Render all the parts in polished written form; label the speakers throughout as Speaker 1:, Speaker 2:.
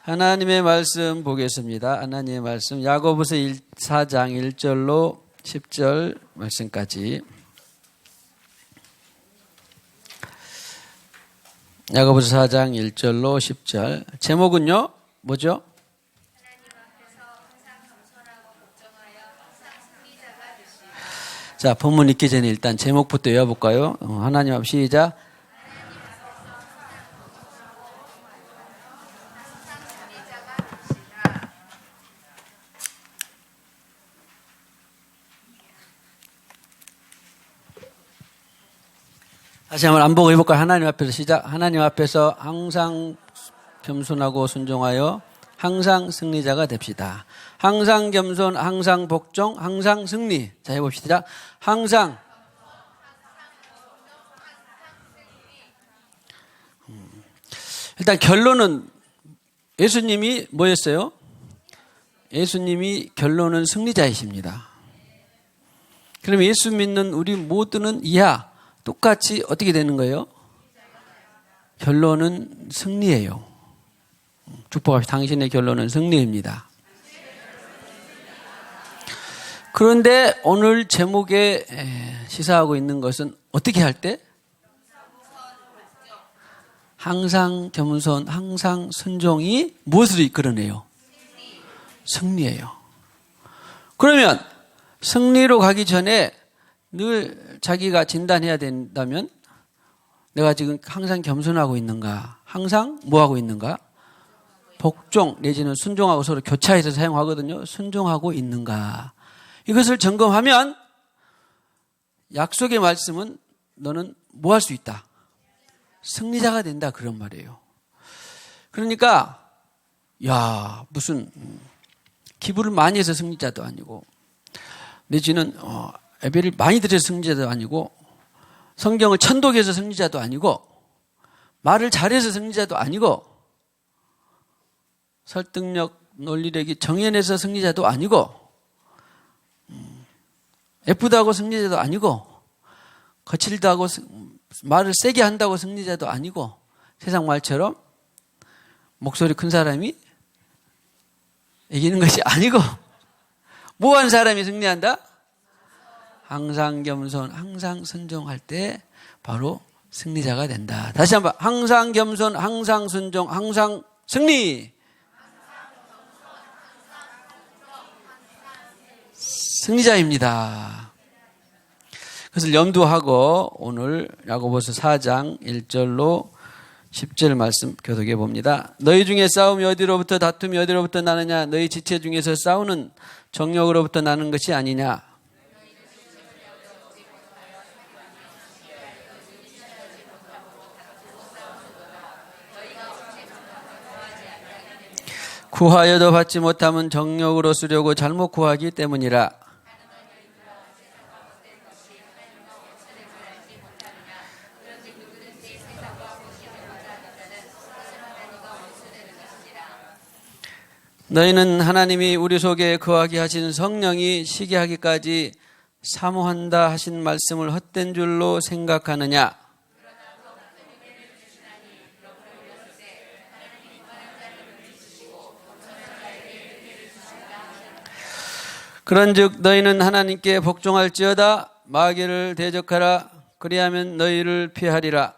Speaker 1: 하나님의 말씀 보겠습니다. 하나님의 말씀 야고보서 4장 1절로 10절 말씀까지. 야고보서 4장 1절로 10절. 제목은요, 뭐죠? 자, 본문 읽기 전에 일단 제목부터 외워볼까요? 하나님 앞 시작. 다시 한번 안 보고 해볼까요? 하나님 앞에서 시작. 하나님 앞에서 항상 겸손하고 순종하여 항상 승리자가 됩시다. 항상 겸손, 항상 복종, 항상 승리. 자, 해봅시다. 항상. 일단 결론은 예수님이 뭐였어요? 예수님이 결론은 승리자이십니다. 그럼 예수 믿는 우리 모두는 이하 똑같이 어떻게 되는 거예요? 결론은 승리예요. 축복합시다. 당신의 결론은 승리입니다. 그런데 오늘 제목에 시사하고 있는 것은 어떻게 할 때? 항상 겸손, 항상 순종이 무엇으로 이끌어내요? 승리예요. 그러면 승리로 가기 전에 늘 자기가 진단해야 된다면 내가 지금 항상 겸손하고 있는가? 항상 뭐하고 있는가? 복종 내지는 순종하고 서로 교차해서 사용하거든요. 순종하고 있는가? 이것을 점검하면 약속의 말씀은 너는 뭐 할 수 있다? 승리자가 된다 그런 말이에요. 그러니까 무슨 기부를 많이 해서 승리자도 아니고 내지는 예배를 많이 드려서 승리자도 아니고 성경을 천독해서 승리자도 아니고 말을 잘해서 승리자도 아니고 설득력, 논리력이 정연해서 승리자도 아니고 예쁘다고 승리자도 아니고 거칠다고 말을 세게 한다고 승리자도 아니고 세상 말처럼 목소리 큰 사람이 이기는 것이 아니고 뭐한 사람이 승리한다? 항상 겸손, 항상 순종할 때 바로 승리자가 된다. 다시 한번 항상 겸손, 항상 순종, 항상 승리. 승리자입니다. 그것을 염두하고 오늘 야고보서 4장 1절로 10절 말씀 교독해 봅니다. 너희 중에 싸움이 어디로부터 다툼이 어디로부터 나느냐? 너희 지체 중에서 싸우는 정욕으로부터 나는 것이 아니냐? 구하여도 받지 못하면 정욕으로 쓰려고 잘못 구하기 때문이라. 너희는 하나님이 우리 속에 거하게 하신 성령이 시게 하기까지 사모한다 하신 말씀을 헛된 줄로 생각하느냐? 그런즉 너희는 하나님께 복종할지어다. 마귀를 대적하라. 그리하면 너희를 피하리라.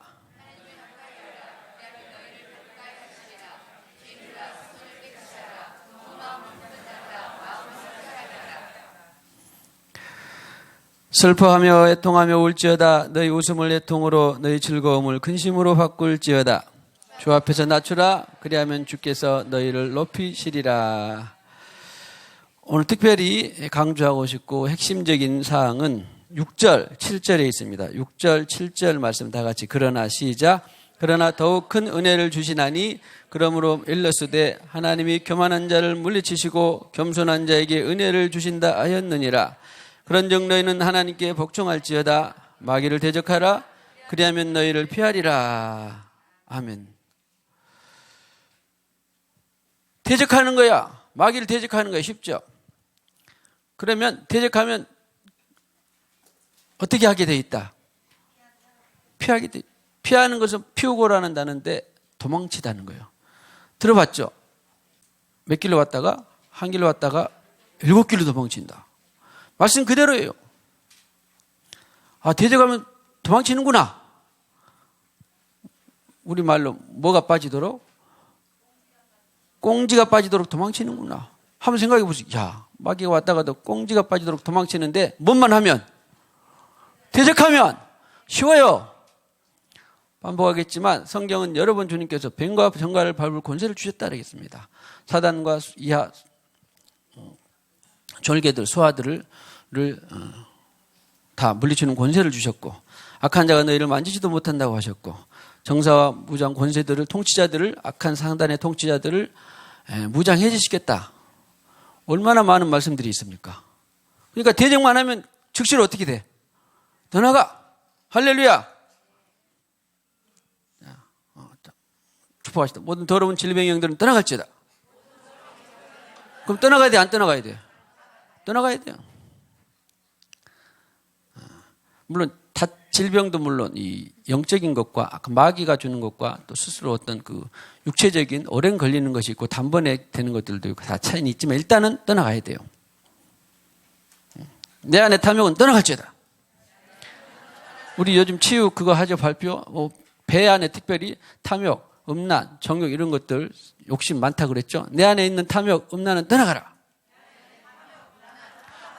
Speaker 1: 슬퍼하며 애통하며 울지어다. 너희 웃음을 애통으로 너희 즐거움을 근심으로 바꿀지어다. 주 앞에서 낮추라. 그리하면 주께서 너희를 높이시리라. 오늘 특별히 강조하고 싶고 핵심적인 사항은 6절, 7절에 있습니다. 6절, 7절 말씀 다 같이 그러나 시작. 그러나 더욱 큰 은혜를 주시나니 그러므로 일러스되 하나님이 교만한 자를 물리치시고 겸손한 자에게 은혜를 주신다 하였느니라. 그런즉 너희는 하나님께 복종할지어다. 마귀를 대적하라. 그리하면 너희를 피하리라. 아멘. 대적하는 거야. 마귀를 대적하는 거야. 쉽죠? 그러면 대적하면 어떻게 하게 돼 있다? 피하는 것은 피우고라는 단어인데 도망치다는 거예요. 들어봤죠? 몇 길로 왔다가 한 길로 왔다가 7길로 도망친다. 말씀 그대로예요. 아, 대적하면 도망치는구나. 우리말로 뭐가 빠지도록? 꽁지가 빠지도록 도망치는구나. 한번 생각해 보세요. 야, 마귀가 왔다가도 꽁지가 빠지도록 도망치는데 뭔만 하면, 대적하면 쉬워요. 반복하겠지만 성경은 여러 번 주님께서 뱀과 정갈을 밟을 권세를 주셨다 그러겠습니다. 사단과 이하 졸개들, 소아들을 다 물리치는 권세를 주셨고, 악한 자가 너희를 만지지도 못한다고 하셨고, 정사와 무장 권세들을, 통치자들을, 악한 상단의 통치자들을 무장해 주시겠다. 얼마나 많은 말씀들이 있습니까? 그러니까 대적만 하면 즉시로 어떻게 돼? 떠나가. 할렐루야. 축복하시다. 모든 더러운 질병의 영들은 떠나갈지어다. 그럼 떠나가야 돼, 안 떠나가야 돼? 떠나가야 돼요. 물론 질병도 물론 이 영적인 것과 아까 마귀가 주는 것과 또 스스로 어떤 그 육체적인 오랜 걸리는 것이 있고 단번에 되는 것들도 있고 다 차이는 있지만 일단은 떠나가야 돼요. 내 안에 탐욕은 떠나갈지어다. 우리 요즘 치유 그거 하죠, 발표. 배 안에 특별히 탐욕, 음란, 정욕 이런 것들 욕심 많다 그랬죠. 내 안에 있는 탐욕, 음란은 떠나가라.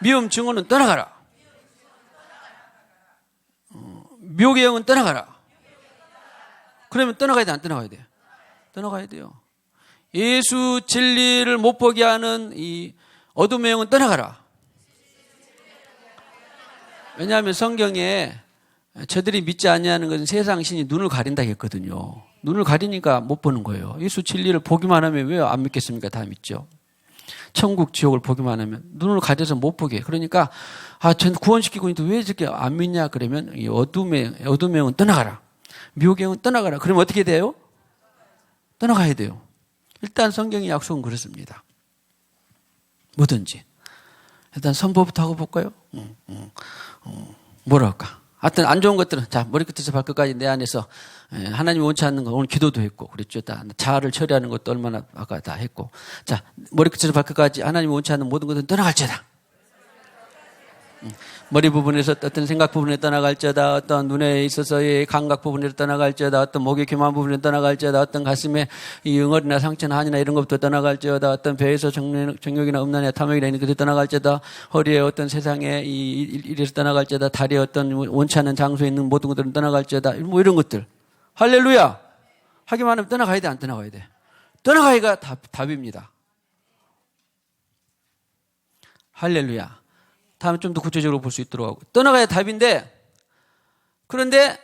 Speaker 1: 미움, 증오는 떠나가라. 미혹의 영은 떠나가라. 그러면 떠나가야 돼, 안 떠나가야 돼? 떠나가야 돼요. 예수 진리를 못 보게 하는 이 어둠의 영은 떠나가라. 왜냐하면 성경에 저들이 믿지 아니하는 것은 세상 신이 눈을 가린다 했거든요. 눈을 가리니까 못 보는 거예요. 예수 진리를 보기만 하면 왜 안 믿겠습니까? 다 믿죠. 천국 지옥을 보기만 하면 눈을 가려서 못 보게. 그러니까 전 구원시키고 있는데 왜 이렇게 안 믿냐? 그러면 이 어둠의 영은 떠나가라. 미혹의 영은 떠나가라. 그러면 어떻게 돼요? 떠나가야 돼요. 일단 성경의 약속은 그렇습니다. 뭐든지. 일단 선포부터 하고 볼까요? 뭐라 할까? 하여튼 안 좋은 것들은 자, 머리끝에서 발끝까지 내 안에서 하나님이 원치 않는 거 오늘 기도도 했고 그랬죠. 자아를 처리하는 것도 얼마나 아까 다 했고, 자, 머리끝에서 발끝까지 하나님이 원치 않는 모든 것은 떠나갈지어다. 머리 부분에서 어떤 생각 부분에 떠나갈지어다. 어떤 눈에 있어서의 감각 부분에서 떠나갈지어다. 어떤 목의 교만 부분에 떠나갈지어다. 어떤 가슴에 이 응어리나 상처나 한이나 이런 것부터 떠나갈지어다. 어떤 배에서 정욕이나 음란이나 탐욕이나 이런 것부터 떠나갈지어다. 허리에 어떤 세상에 일에서 떠나갈지어다. 다리에 어떤 원치 않는 장소에 있는 모든 것들은 떠나갈지어다. 뭐 이런 것들. 할렐루야. 하기만 하면 떠나가야 돼, 안 떠나가야 돼? 떠나가야가 답입니다. 할렐루야. 다음에 좀 더 구체적으로 볼 수 있도록 하고. 떠나가야 답인데, 그런데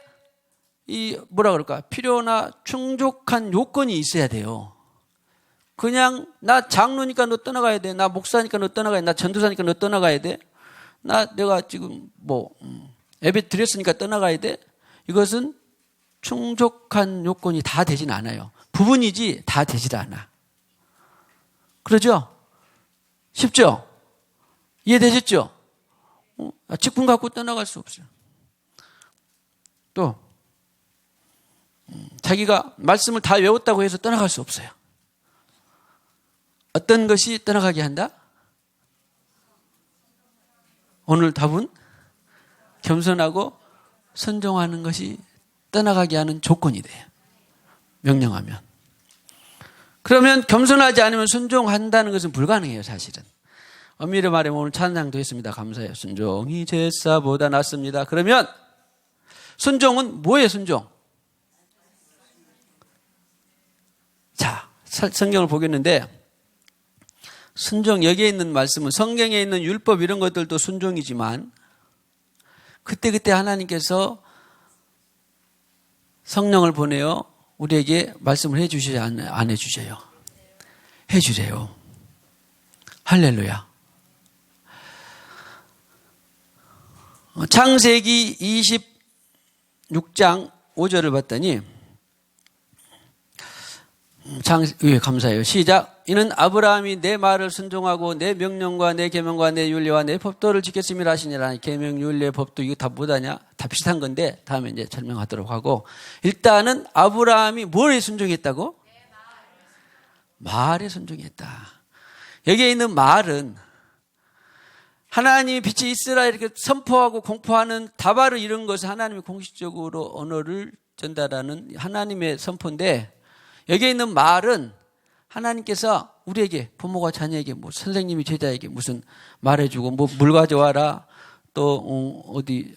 Speaker 1: 이 뭐라 그럴까? 필요나 충족한 요건이 있어야 돼요. 그냥 나 장로니까 너 떠나가야 돼. 나 목사니까 너 떠나가야 돼. 나 전도사니까 너 떠나가야 돼. 내가 지금 예배 드렸으니까 떠나가야 돼. 이것은 충족한 요건이 다 되진 않아요. 부분이지 다 되질 않아. 그러죠? 쉽죠? 이해되셨죠? 직분 갖고 떠나갈 수 없어요. 또 자기가 말씀을 다 외웠다고 해서 떠나갈 수 없어요. 어떤 것이 떠나가게 한다? 오늘 답은 겸손하고 순종하는 것이 떠나가게 하는 조건이 돼요. 명령하면. 그러면 겸손하지 않으면 순종한다는 것은 불가능해요, 사실은. 엄밀히 말하면 오늘 찬양도 했습니다. 감사해요. 순종이 제사보다 낫습니다. 그러면 순종은 뭐예요, 순종? 자, 성경을 보겠는데 순종, 여기에 있는 말씀은 성경에 있는 율법 이런 것들도 순종이지만 그때그때 하나님께서 성령을 보내어 우리에게 말씀을 해 주시지 안 해 주세요? 해 주세요. 할렐루야. 창세기 26장 5절을 봤더니 감사해요. 시작. 이는 아브라함이 내 말을 순종하고 내 명령과 내 계명과 내 율례와 내 법도를 지켰음이라 하시니라. 계명, 율례, 법도 이거 다 뭐다냐? 다 비슷한 건데 다음에 이제 설명하도록 하고, 일단은 아브라함이 뭘 순종했다고? 말에 순종했다. 여기에 있는 말은 하나님이 빛이 있으라 이렇게 선포하고 공포하는 다바르 이런 것을 하나님이 공식적으로 언어를 전달하는 하나님의 선포인데, 여기에 있는 말은 하나님께서 우리에게, 부모가 자녀에게, 뭐 선생님이 제자에게 무슨 말해주고, 뭐 물 가져와라, 또 어디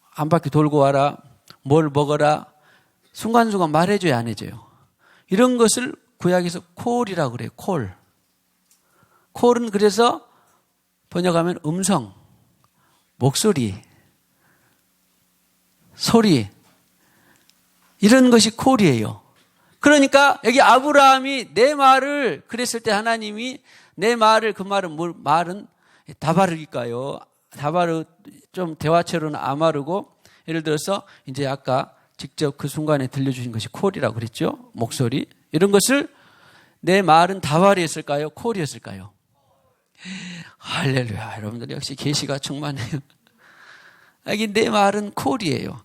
Speaker 1: 한 바퀴 돌고 와라, 뭘 먹어라, 순간순간 말해줘야 안 해줘요. 이런 것을 구약에서 콜이라고 그래요. 콜. 콜은 그래서 번역하면 음성, 목소리, 소리, 이런 것이 콜이에요. 그러니까 여기 아브라함이 내 말을 그랬을 때 하나님이 내 말을, 그 말은 말은 다바르일까요? 다바르 좀 대화체로는 아마르고, 예를 들어서 이제 아까 직접 그 순간에 들려주신 것이 콜이라고 그랬죠? 목소리. 이런 것을 내 말은 다바르였을까요? 콜이었을까요? 할렐루야. 여러분들 역시 계시가 충만해요. 여기 내 말은 콜이에요.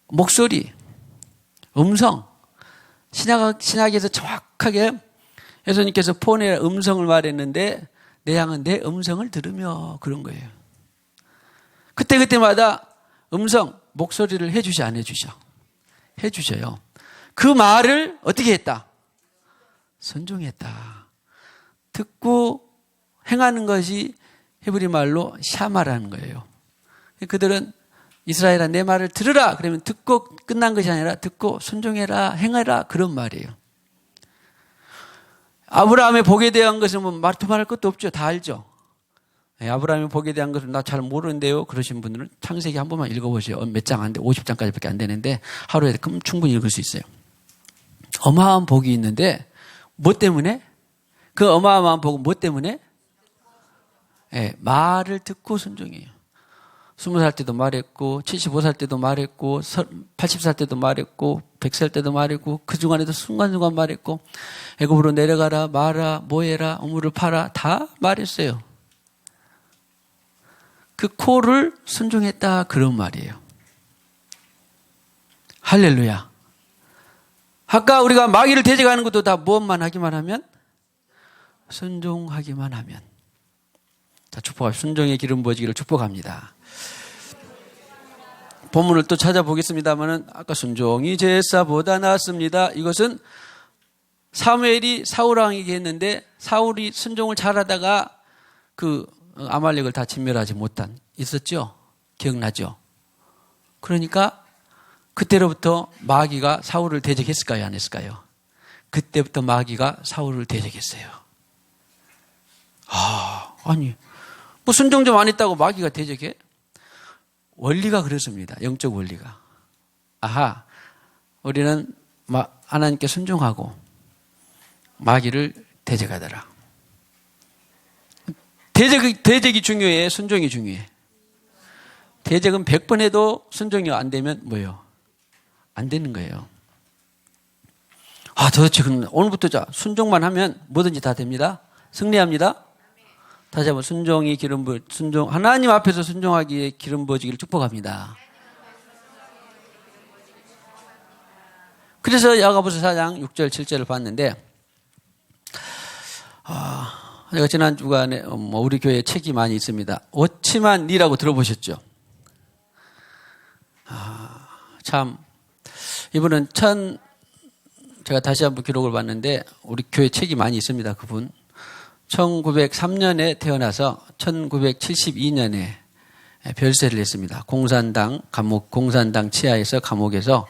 Speaker 1: 목소리, 음성. 신약에서 정확하게 예수님께서 폰에 음성을 말했는데 내 양은 내 음성을 들으며, 그런 거예요. 그때마다 음성, 목소리를 해주시 안 해주셔? 해주셔요. 그 말을 어떻게 했다? 순종했다. 듣고 행하는 것이 히브리 말로 샤마라는 거예요. 그들은 이스라엘아 내 말을 들으라 그러면 듣고 끝난 것이 아니라 듣고 순종해라, 행하라, 그런 말이에요. 아브라함의 복에 대한 것은 뭐 말할 것도 없죠. 다 알죠. 아브라함의 복에 대한 것을 나 잘 모르는데요 그러신 분들은 창세기 한 번만 읽어보세요. 몇 장 안 돼, 50장까지밖에 안 되는데 하루에 충분히 읽을 수 있어요. 어마어마한 복이 있는데 뭐 때문에? 그 어마어마한 복은 뭐 때문에? 말을 듣고 순종해요. 20살 때도 말했고, 75살 때도 말했고, 80살 때도 말했고, 100살 때도 말했고, 그 중간에도 순간순간 말했고, 애굽으로 내려가라, 마라, 뭐해라, 우물을 파라, 다 말했어요. 그 콜을 순종했다, 그런 말이에요. 할렐루야. 아까 우리가 마귀를 대적하는 것도 다 무엇만 하기만 하면? 순종하기만 하면. 자, 축복합니다. 순종의 기름 부어지기를 축복합니다. 본문을 또 찾아보겠습니다만은 아까 순종이 제사보다 낫습니다. 이것은 사무엘이 사울왕에게 했는데 사울이 순종을 잘하다가 그 아말렉을 다 진멸하지 못한, 있었죠? 기억나죠? 그러니까 그때로부터 마귀가 사울을 대적했을까요? 안 했을까요? 그때부터 마귀가 사울을 대적했어요. 아니 뭐 순종 좀 안 했다고 마귀가 대적해? 원리가 그렇습니다. 영적 원리가. 우리는 하나님께 순종하고 마귀를 대적하더라. 대적이 중요해? 순종이 중요해? 대적은 100번 해도 순종이 안 되면 뭐예요? 안 되는 거예요. 도대체 그럼 오늘부터 자 순종만 하면 뭐든지 다 됩니다. 승리합니다. 다시 한번 순종, 하나님 앞에서 순종하기에 기름 부어지기를 축복합니다. 그래서 야고보서 4장 6절 7절을 봤는데, 제가 지난 주간에 우리 교회에 책이 많이 있습니다. 어찌만 니라고 들어보셨죠? 참 이분은 제가 다시 한번 기록을 봤는데 우리 교회 책이 많이 있습니다. 그분 1903년에 태어나서 1972년에 별세를 했습니다. 공산당 치하에서 감옥에서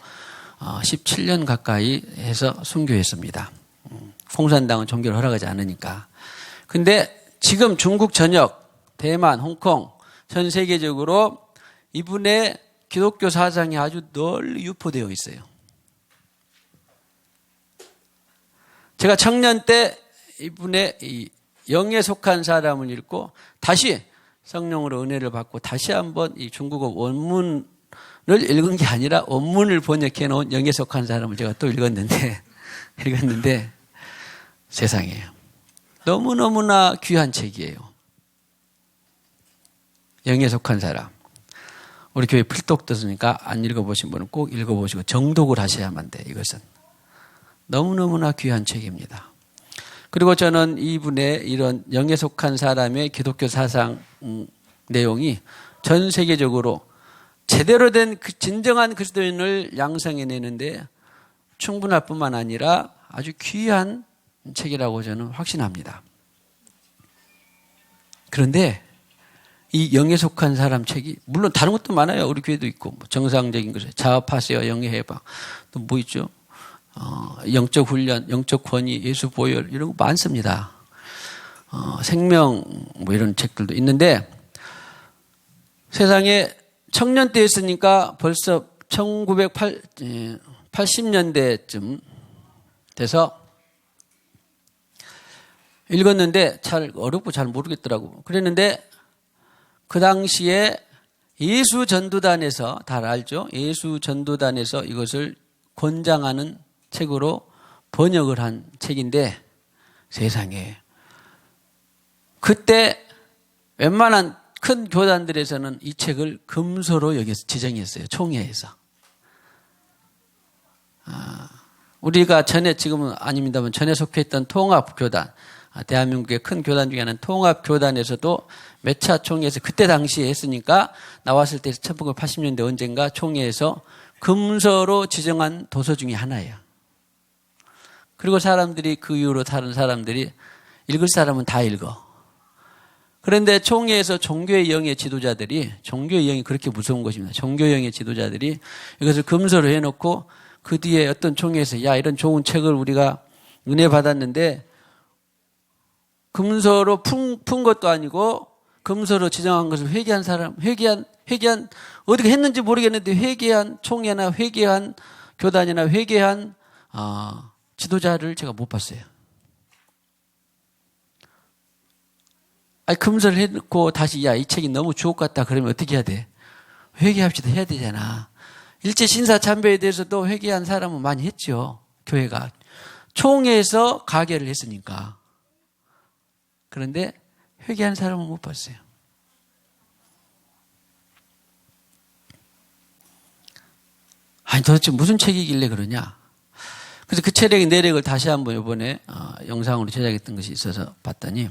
Speaker 1: 17년 가까이 해서 순교했습니다. 공산당은 종교를 허락하지 않으니까. 근데 지금 중국 전역, 대만, 홍콩 전 세계적으로 이분의 기독교 사상이 아주 널리 유포되어 있어요. 제가 청년 때 이분의 이 영에 속한 사람을 읽고 다시 성령으로 은혜를 받고 다시 한번 이 중국어 원문을 읽은 게 아니라 원문을 번역해 놓은 영에 속한 사람을 제가 또 읽었는데 세상에 너무너무나 귀한 책이에요. 영에 속한 사람. 우리 교회 필독 떴으니까 안 읽어보신 분은 꼭 읽어보시고 정독을 하셔야만 돼. 이것은 너무너무나 귀한 책입니다. 그리고 저는 이분의 이런 영에 속한 사람의 기독교 사상 내용이 전 세계적으로 제대로 된 진정한 그리스도인을 양성해내는데 충분할 뿐만 아니라 아주 귀한 책이라고 저는 확신합니다. 그런데 이 영에 속한 사람 책이 물론 다른 것도 많아요. 우리 교회도 있고 정상적인 것에 자업하세요. 영의 해방. 또 뭐 있죠? 영적 훈련, 영적 권위, 예수 보혈 이런 거 많습니다. 생명 뭐 이런 책들도 있는데 세상에 청년 때였으니까 벌써 1980년대쯤 돼서 읽었는데 잘 어렵고 잘 모르겠더라고. 그랬는데 그 당시에 예수 전도단에서 다 알죠? 예수 전도단에서 이것을 권장하는 책으로 번역을 한 책인데 세상에 그때 웬만한 큰 교단들에서는 이 책을 금서로 여기서 지정했어요. 총회에서. 우리가 전에 지금은 아닙니다만 전에 속해있던 통합교단 대한민국의 큰 교단 중에 하나는 통합교단에서도 몇 차 총회에서 그때 당시에 했으니까 나왔을 때 1980년대 언젠가 총회에서 금서로 지정한 도서 중에 하나예요. 그리고 사람들이 그 이후로 다른 사람들이 읽을 사람은 다 읽어. 그런데 총회에서 종교의 영의 지도자들이 종교의 영이 그렇게 무서운 것입니다. 종교의 영의 지도자들이 이것을 금서로 해놓고 그 뒤에 어떤 총회에서 야 이런 좋은 책을 우리가 은혜 받았는데 금서로 푼 것도 아니고 금서로 지정한 것을 회개한 사람, 회개한 어떻게 했는지 모르겠는데 회개한 총회나 회개한 교단이나 회개한 지도자를 제가 못 봤어요. 아니 금서를 해놓고 다시 야 이 책이 너무 주옥 같다 그러면 어떻게 해야 돼? 회개합시다 해야 되잖아. 일제 신사 참배에 대해서도 회개한 사람은 많이 했죠. 교회가 총회에서 가결을 했으니까. 그런데 회개한 사람은 못 봤어요. 아니 도대체 무슨 책이길래 그러냐. 그래서 그 책의 내력을 다시 한번 이번에 영상으로 제작했던 것이 있어서 봤더니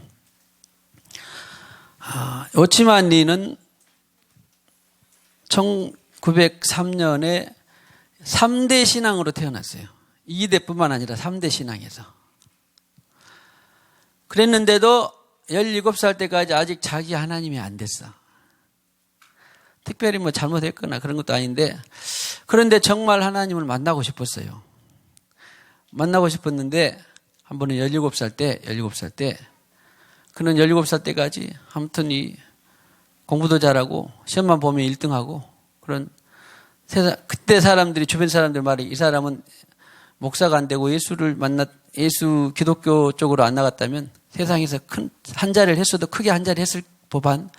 Speaker 1: 오치만 리는 1903년에 3대 신앙으로 태어났어요. 2대뿐만 아니라 3대 신앙에서. 그랬는데도 17살 때까지 아직 자기 하나님이 안 됐어. 특별히 뭐 잘못했거나 그런 것도 아닌데 그런데 정말 하나님을 만나고 싶었어요. 만나고 싶었는데 한 번은 17살 때 그는 17살 때까지 아무튼 이 공부도 잘하고 시험만 보면 1등하고 그런 그때 사람들이 주변 사람들 말이 이 사람은 목사가 안 되고 예수 기독교 쪽으로 안 나갔다면 세상에서 큰 한 자리를 했어도 크게 한 자리 했을 법한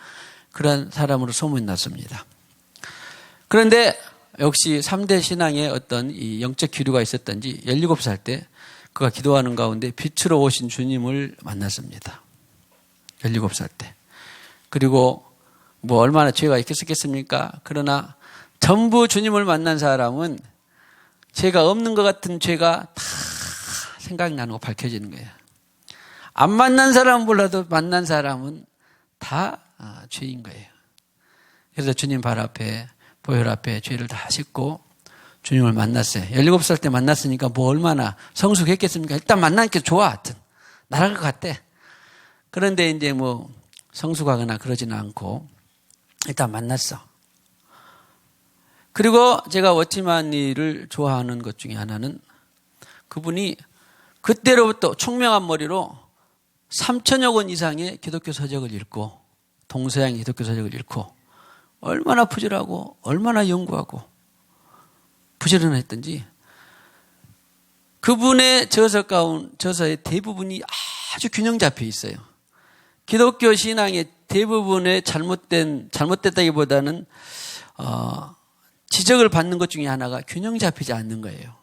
Speaker 1: 그런 사람으로 소문이 났습니다. 그런데 역시 3대 신앙의 어떤 이 영적 기류가 있었던지 17살 때 그가 기도하는 가운데 빛으로 오신 주님을 만났습니다. 17살 때. 그리고 뭐 얼마나 죄가 있겠습니까? 그러나 전부 주님을 만난 사람은 죄가 없는 것 같은 죄가 다 생각이 나는 거 밝혀지는 거예요. 안 만난 사람은 몰라도 만난 사람은 다 죄인 거예요. 그래서 주님 발 앞에 보혈 앞에 죄를 다 씻고 주님을 만났어요. 17살 때 만났으니까 뭐 얼마나 성숙했겠습니까? 일단 만나니까 좋아. 하여튼 나갈 것 같대. 그런데 이제 뭐 성숙하거나 그러지는 않고 일단 만났어. 그리고 제가 워치만 리를 좋아하는 것 중에 하나는 그분이 그때로부터 총명한 머리로 3천여 권 이상의 기독교 서적을 읽고 동서양 기독교 서적을 읽고 얼마나 부지런하고 얼마나 연구하고 부지런했던지 그분의 저서의 대부분이 아주 균형 잡혀 있어요. 기독교 신앙의 대부분의 잘못됐다기보다는 지적을 받는 것 중에 하나가 균형 잡히지 않는 거예요.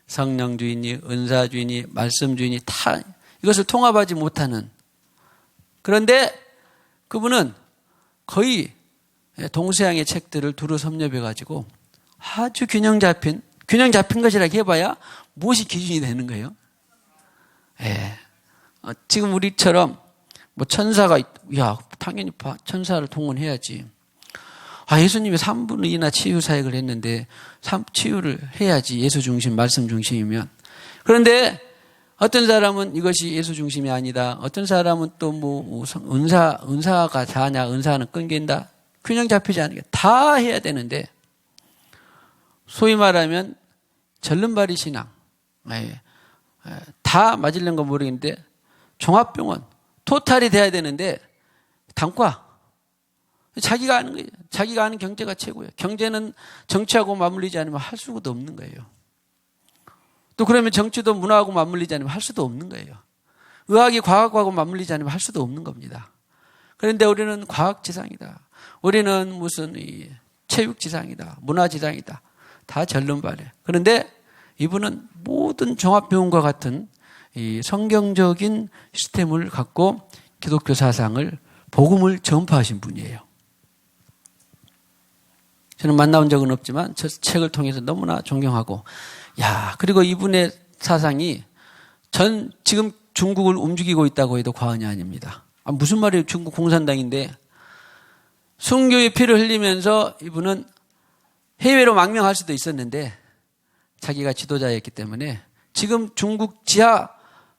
Speaker 1: 성령주의니 은사주의니 말씀주의니 다 이것을 통합하지 못하는. 그런데 그분은 거의 동서양의 책들을 두루 섭렵해가지고 아주 균형 잡힌 균형 잡힌 것이라 해봐야 무엇이 기준이 되는 거예요? 예. 지금 우리처럼 뭐 천사가, 당연히 천사를 동원해야지. 예수님이 3분의 2나 치유 사역을 했는데 치유를 해야지. 예수 중심, 말씀 중심이면. 그런데 어떤 사람은 이것이 예수 중심이 아니다. 어떤 사람은 또 뭐 은사가 다냐, 은사는 끊긴다. 균형 잡히지 않은 게 다 해야 되는데, 소위 말하면 절름발이 신앙. 다 맞으려는 건 모르겠는데 종합병원 토탈이 돼야 되는데 단과 자기가 아는 거예요. 자기가 아는 경제가 최고예요. 경제는 정치하고 맞물리지 않으면 할 수가 없는 거예요. 또 그러면 정치도 문화하고 맞물리지 않으면 할 수도 없는 거예요. 의학이 과학하고 맞물리지 않으면 할 수도 없는 겁니다. 그런데 우리는 과학지상이다. 우리는 무슨 체육지상이다. 문화지상이다. 다 절름발이에요. 그런데 이분은 모든 종합병원과 같은 이 성경적인 시스템을 갖고 기독교 사상을, 복음을 전파하신 분이에요. 저는 만나본 적은 없지만 저 책을 통해서 너무나 존경하고, 그리고 이분의 사상이 지금 중국을 움직이고 있다고 해도 과언이 아닙니다. 무슨 말이에요? 중국 공산당인데 순교의 피를 흘리면서 이분은 해외로 망명할 수도 있었는데 자기가 지도자였기 때문에 지금 중국 지하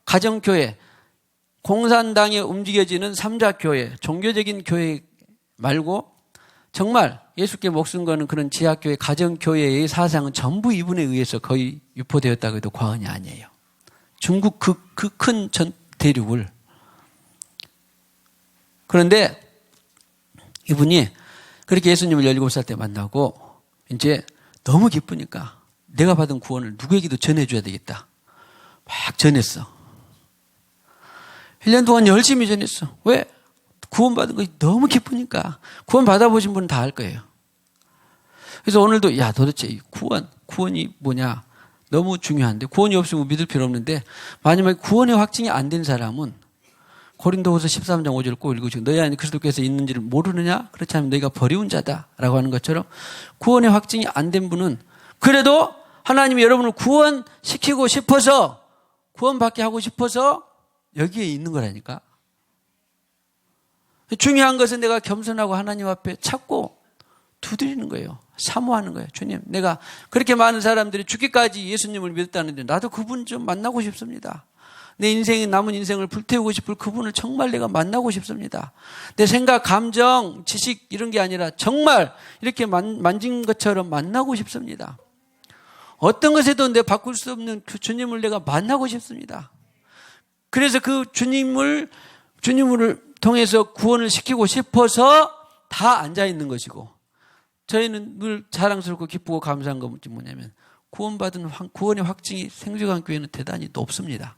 Speaker 1: 가정교회, 공산당에 움직여지는 삼자교회, 종교적인 교회 말고 정말 예수께 목숨 거는 그런 지하교회, 가정교회의 사상은 전부 이분에 의해서 거의 유포되었다고 해도 과언이 아니에요. 중국 그 큰 전 대륙을. 그런데 이분이 그렇게 예수님을 17살 때 만나고 이제 너무 기쁘니까 내가 받은 구원을 누구에게도 전해줘야 되겠다. 막 전했어. 1년 동안 열심히 전했어. 왜? 구원받은 것이 너무 기쁘니까. 구원 받아보신 분은 다 알 거예요. 그래서 오늘도 도대체 구원이 뭐냐. 너무 중요한데 구원이 없으면 믿을 필요 없는데 만약에 구원의 확증이 안 된 사람은 고린도후서 13장 5절 꼭 읽으시고 너희 안에 그리스도께서 있는지를 모르느냐? 그렇지 않으면 너희가 버리운 자다라고 하는 것처럼 구원의 확증이 안 된 분은 그래도 하나님이 여러분을 구원시키고 싶어서 구원받게 하고 싶어서 여기에 있는 거라니까. 중요한 것은 내가 겸손하고 하나님 앞에 찾고 두드리는 거예요. 사모하는 거예요. 주님, 내가 그렇게 많은 사람들이 죽기까지 예수님을 믿었다는데 나도 그분 좀 만나고 싶습니다. 내 인생의 남은 인생을 불태우고 싶을 그분을 정말 내가 만나고 싶습니다. 내 생각, 감정, 지식 이런 게 아니라 정말 이렇게 만진 것처럼 만나고 싶습니다. 어떤 것에도 내 바꿀 수 없는 그 주님을 내가 만나고 싶습니다. 그래서 그 주님을 통해서 구원을 시키고 싶어서 다 앉아 있는 것이고 저희는 늘 자랑스럽고 기쁘고 감사한 것이 뭐냐면 구원의 확증이 생수강 교회는 대단히 높습니다.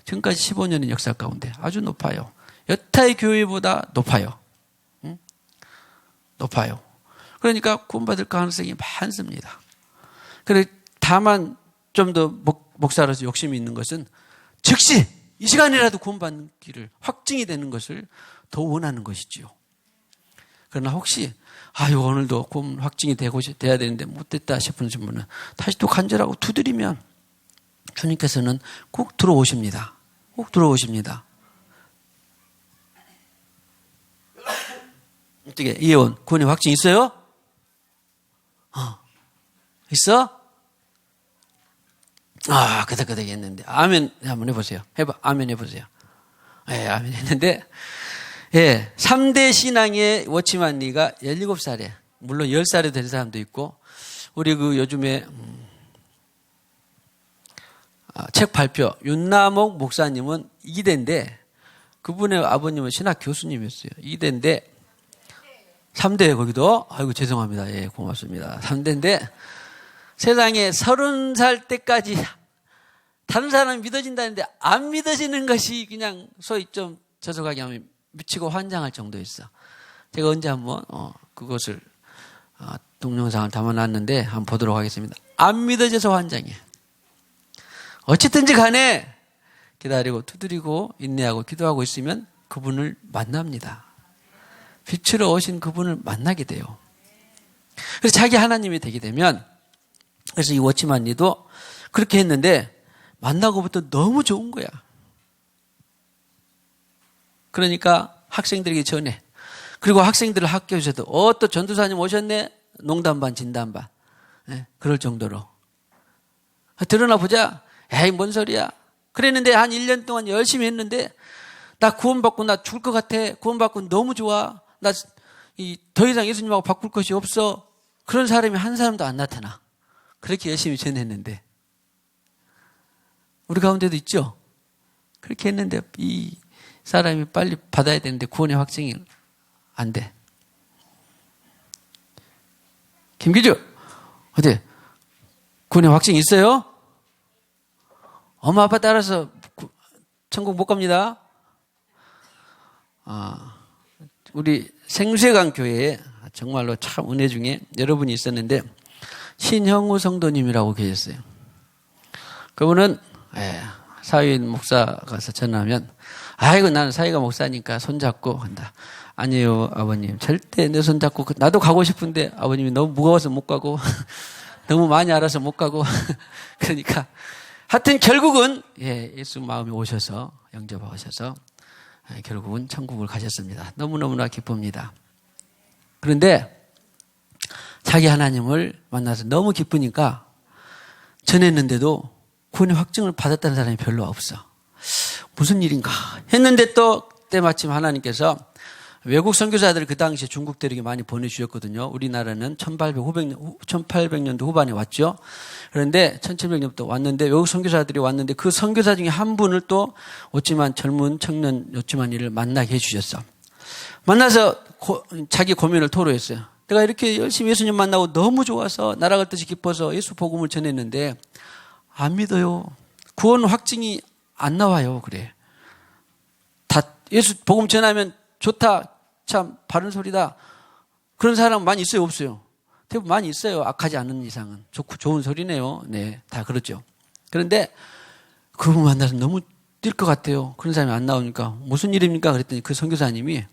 Speaker 1: 지금까지 15년의 역사 가운데 아주 높아요. 여타의 교회보다 높아요. 높아요. 그러니까 구원받을 가능성이 많습니다. 그래 다만 좀 더 목사로서 욕심이 있는 것은 즉시 이 시간이라도 구원받는 길을 확증이 되는 것을 더 원하는 것이지요. 그러나 혹시 오늘도 구원 확증이 돼야 되는데 못됐다 싶은 분은 다시 또 간절하고 두드리면 주님께서는 꼭 들어오십니다. 꼭 들어오십니다. 어떻게 이혜원 구원의 확증 있어요? 있어? 그닥 했는데 아멘 한번 해보세요. 아멘 해보세요. 아멘 했는데 3대 신앙의 워치만 리가 17살에 물론 10살에 된 사람도 있고 우리 요즘에 책 발표 윤남옥 목사님은 2대인데 그분의 아버님은 신학 교수님이었어요. 2대인데 3대 거기도 죄송합니다. 고맙습니다. 3대인데 세상에 30살 때까지 다른 사람이 믿어진다는데 안 믿어지는 것이 그냥 소위 좀 저속하게 하면 미치고 환장할 정도였어. 제가 언제 한번 그것을 동영상을 담아놨는데 한번 보도록 하겠습니다. 안 믿어져서 환장해. 어쨌든지 간에 기다리고 두드리고 인내하고 기도하고 있으면 그분을 만납니다. 빛으로 오신 그분을 만나게 돼요. 그래서 자기 하나님이 되게 되면 그래서 이 워치만니도 그렇게 했는데 만나고부터 너무 좋은 거야. 그러니까 학생들에게 전해. 그리고 학생들을 학교에서도 또 전도사님 오셨네? 농담 반 진담 반. 네, 그럴 정도로. 드러나 보자. 에이 뭔 소리야. 그랬는데 한 1년 동안 열심히 했는데 나 구원받고 나 죽을 것 같아. 구원받고 너무 좋아. 나 더 이상 예수님하고 바꿀 것이 없어. 그런 사람이 한 사람도 안 나타나. 그렇게 열심히 전했는데. 우리 가운데도 있죠. 그렇게 했는데 이 사람이 빨리 받아야 되는데 구원의 확증이 안 돼. 김기주 어디 구원의 확증 있어요? 엄마 아빠 따라서 천국 못 갑니다. 우리 생수강 교회에 정말로 참 은혜 중에 여러분이 있었는데 신형우 성도님이라고 계셨어요. 그분은 사위인 목사 가서 전화하면 아이고 나는 사위가 목사니까 손잡고 한다. 아니에요 아버님 절대 내 손잡고 나도 가고 싶은데 아버님이 너무 무거워서 못 가고 너무 많이 알아서 못 가고 그러니까 하여튼 결국은 예수 마음이 오셔서 영접하셔서 결국은 천국을 가셨습니다. 너무너무나 기쁩니다. 그런데 자기 하나님을 만나서 너무 기쁘니까 전했는데도 구원의 확증을 받았다는 사람이 별로 없어. 무슨 일인가 했는데 또 때마침 하나님께서 외국 선교사들을 그 당시에 중국 대륙에 많이 보내주셨거든요. 우리나라는 1800년도 후반에 왔죠. 그런데 1700년부터 왔는데 외국 선교사들이 왔는데 그 선교사 중에 한 분을 또 젊은 청년 요치만이를 만나게 해주셨어. 만나서 자기 고민을 토로했어요. 내가 이렇게 열심히 예수님 만나고 너무 좋아서 날아갈 듯이 기뻐서 예수 복음을 전했는데 안 믿어요. 구원 확증이 안 나와요. 그래. 다 예수 복음 전하면 좋다. 참 바른 소리다. 그런 사람 많이 있어요? 없어요? 대부분 많이 있어요. 악하지 않은 이상은. 좋은 소리네요. 네, 다 그렇죠. 그런데 그분 만나서 너무 뛸 것 같아요. 그런 사람이 안 나오니까 무슨 일입니까? 그랬더니 그 선교사님이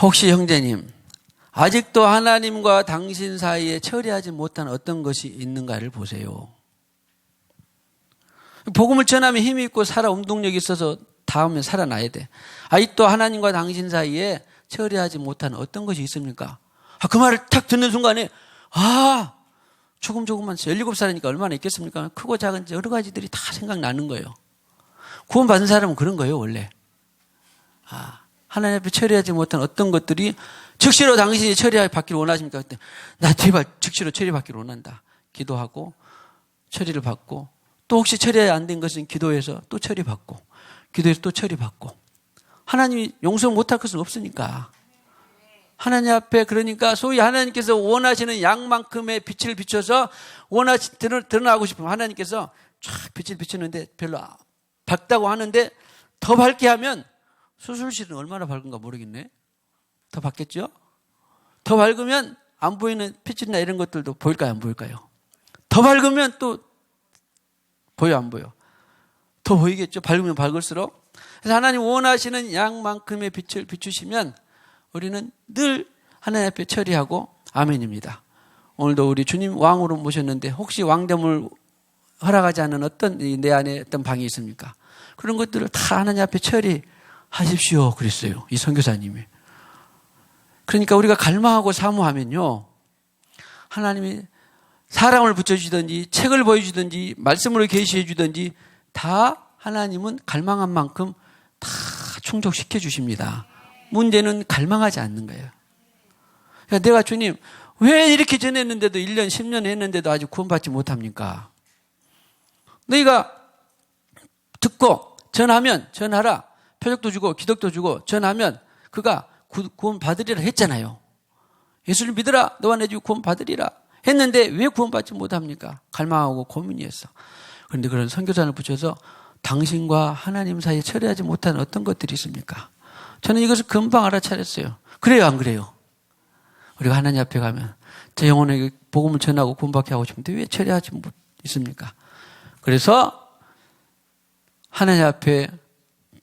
Speaker 1: 혹시 형제님 아직도 하나님과 당신 사이에 처리하지 못한 어떤 것이 있는가를 보세요. 복음을 전하면 힘이 있고 운동력이 있어서 다음에 살아나야 돼. 아직도 하나님과 당신 사이에 처리하지 못한 어떤 것이 있습니까? 그 말을 탁 듣는 순간에 조금만 17살이니까 얼마나 있겠습니까? 크고 작은 여러 가지들이 다 생각나는 거예요. 구원받은 사람은 그런 거예요 원래. 하나님 앞에 처리하지 못한 어떤 것들이 즉시로 당신이 처리받기를 원하십니까? 그때 나 제발 즉시로 처리받기를 원한다. 기도하고 처리를 받고 또 혹시 처리 안 된 것은 기도해서 또 처리받고 기도해서 또 처리받고 하나님이 용서 못할 것은 없으니까 하나님 앞에 그러니까 소위 하나님께서 원하시는 양만큼의 빛을 비춰서 드러나고 싶으면 하나님께서 쫙 빛을 비추는데 별로 밝다고 하는데 더 밝게 하면 수술실은 얼마나 밝은가 모르겠네. 더 밝겠죠? 더 밝으면 안 보이는 빛이나 이런 것들도 보일까요? 안 보일까요? 더 밝으면 또 보여 안 보여? 더 보이겠죠? 밝으면 밝을수록. 그래서 하나님 원하시는 양만큼의 빛을 비추시면 우리는 늘 하나님 앞에 처리하고 아멘입니다. 오늘도 우리 주님 왕으로 모셨는데 혹시 왕됨을 허락하지 않는 어떤 내 안에 어떤 방이 있습니까? 그런 것들을 다 하나님 앞에 처리하십시오 그랬어요. 이 선교사님이. 그러니까 우리가 갈망하고 사모하면요. 하나님이 사람을 붙여주든지 책을 보여주든지 말씀으로 계시해 주든지 다 하나님은 갈망한 만큼 다 충족시켜 주십니다. 문제는 갈망하지 않는 거예요. 그러니까 내가 주님 왜 이렇게 전했는데도 1년 10년 했는데도 아직 구원받지 못합니까? 너희가 듣고 전하라. 표적도 주고 기독도 주고 전하면 그가 구원 받으리라 했잖아요. 예수를 믿으라. 너와 내 주 구원 받으리라 했는데 왜 구원받지 못합니까? 갈망하고 고민이었어. 그런데 그런 선교사를 붙여서 당신과 하나님 사이에 처리하지 못한 어떤 것들이 있습니까? 저는 이것을 금방 알아차렸어요. 그래요 안 그래요? 우리가 하나님 앞에 가면 제 영혼에게 복음을 전하고 구원받게 하고 싶은데 왜 처리하지 못 있습니까? 그래서 하나님 앞에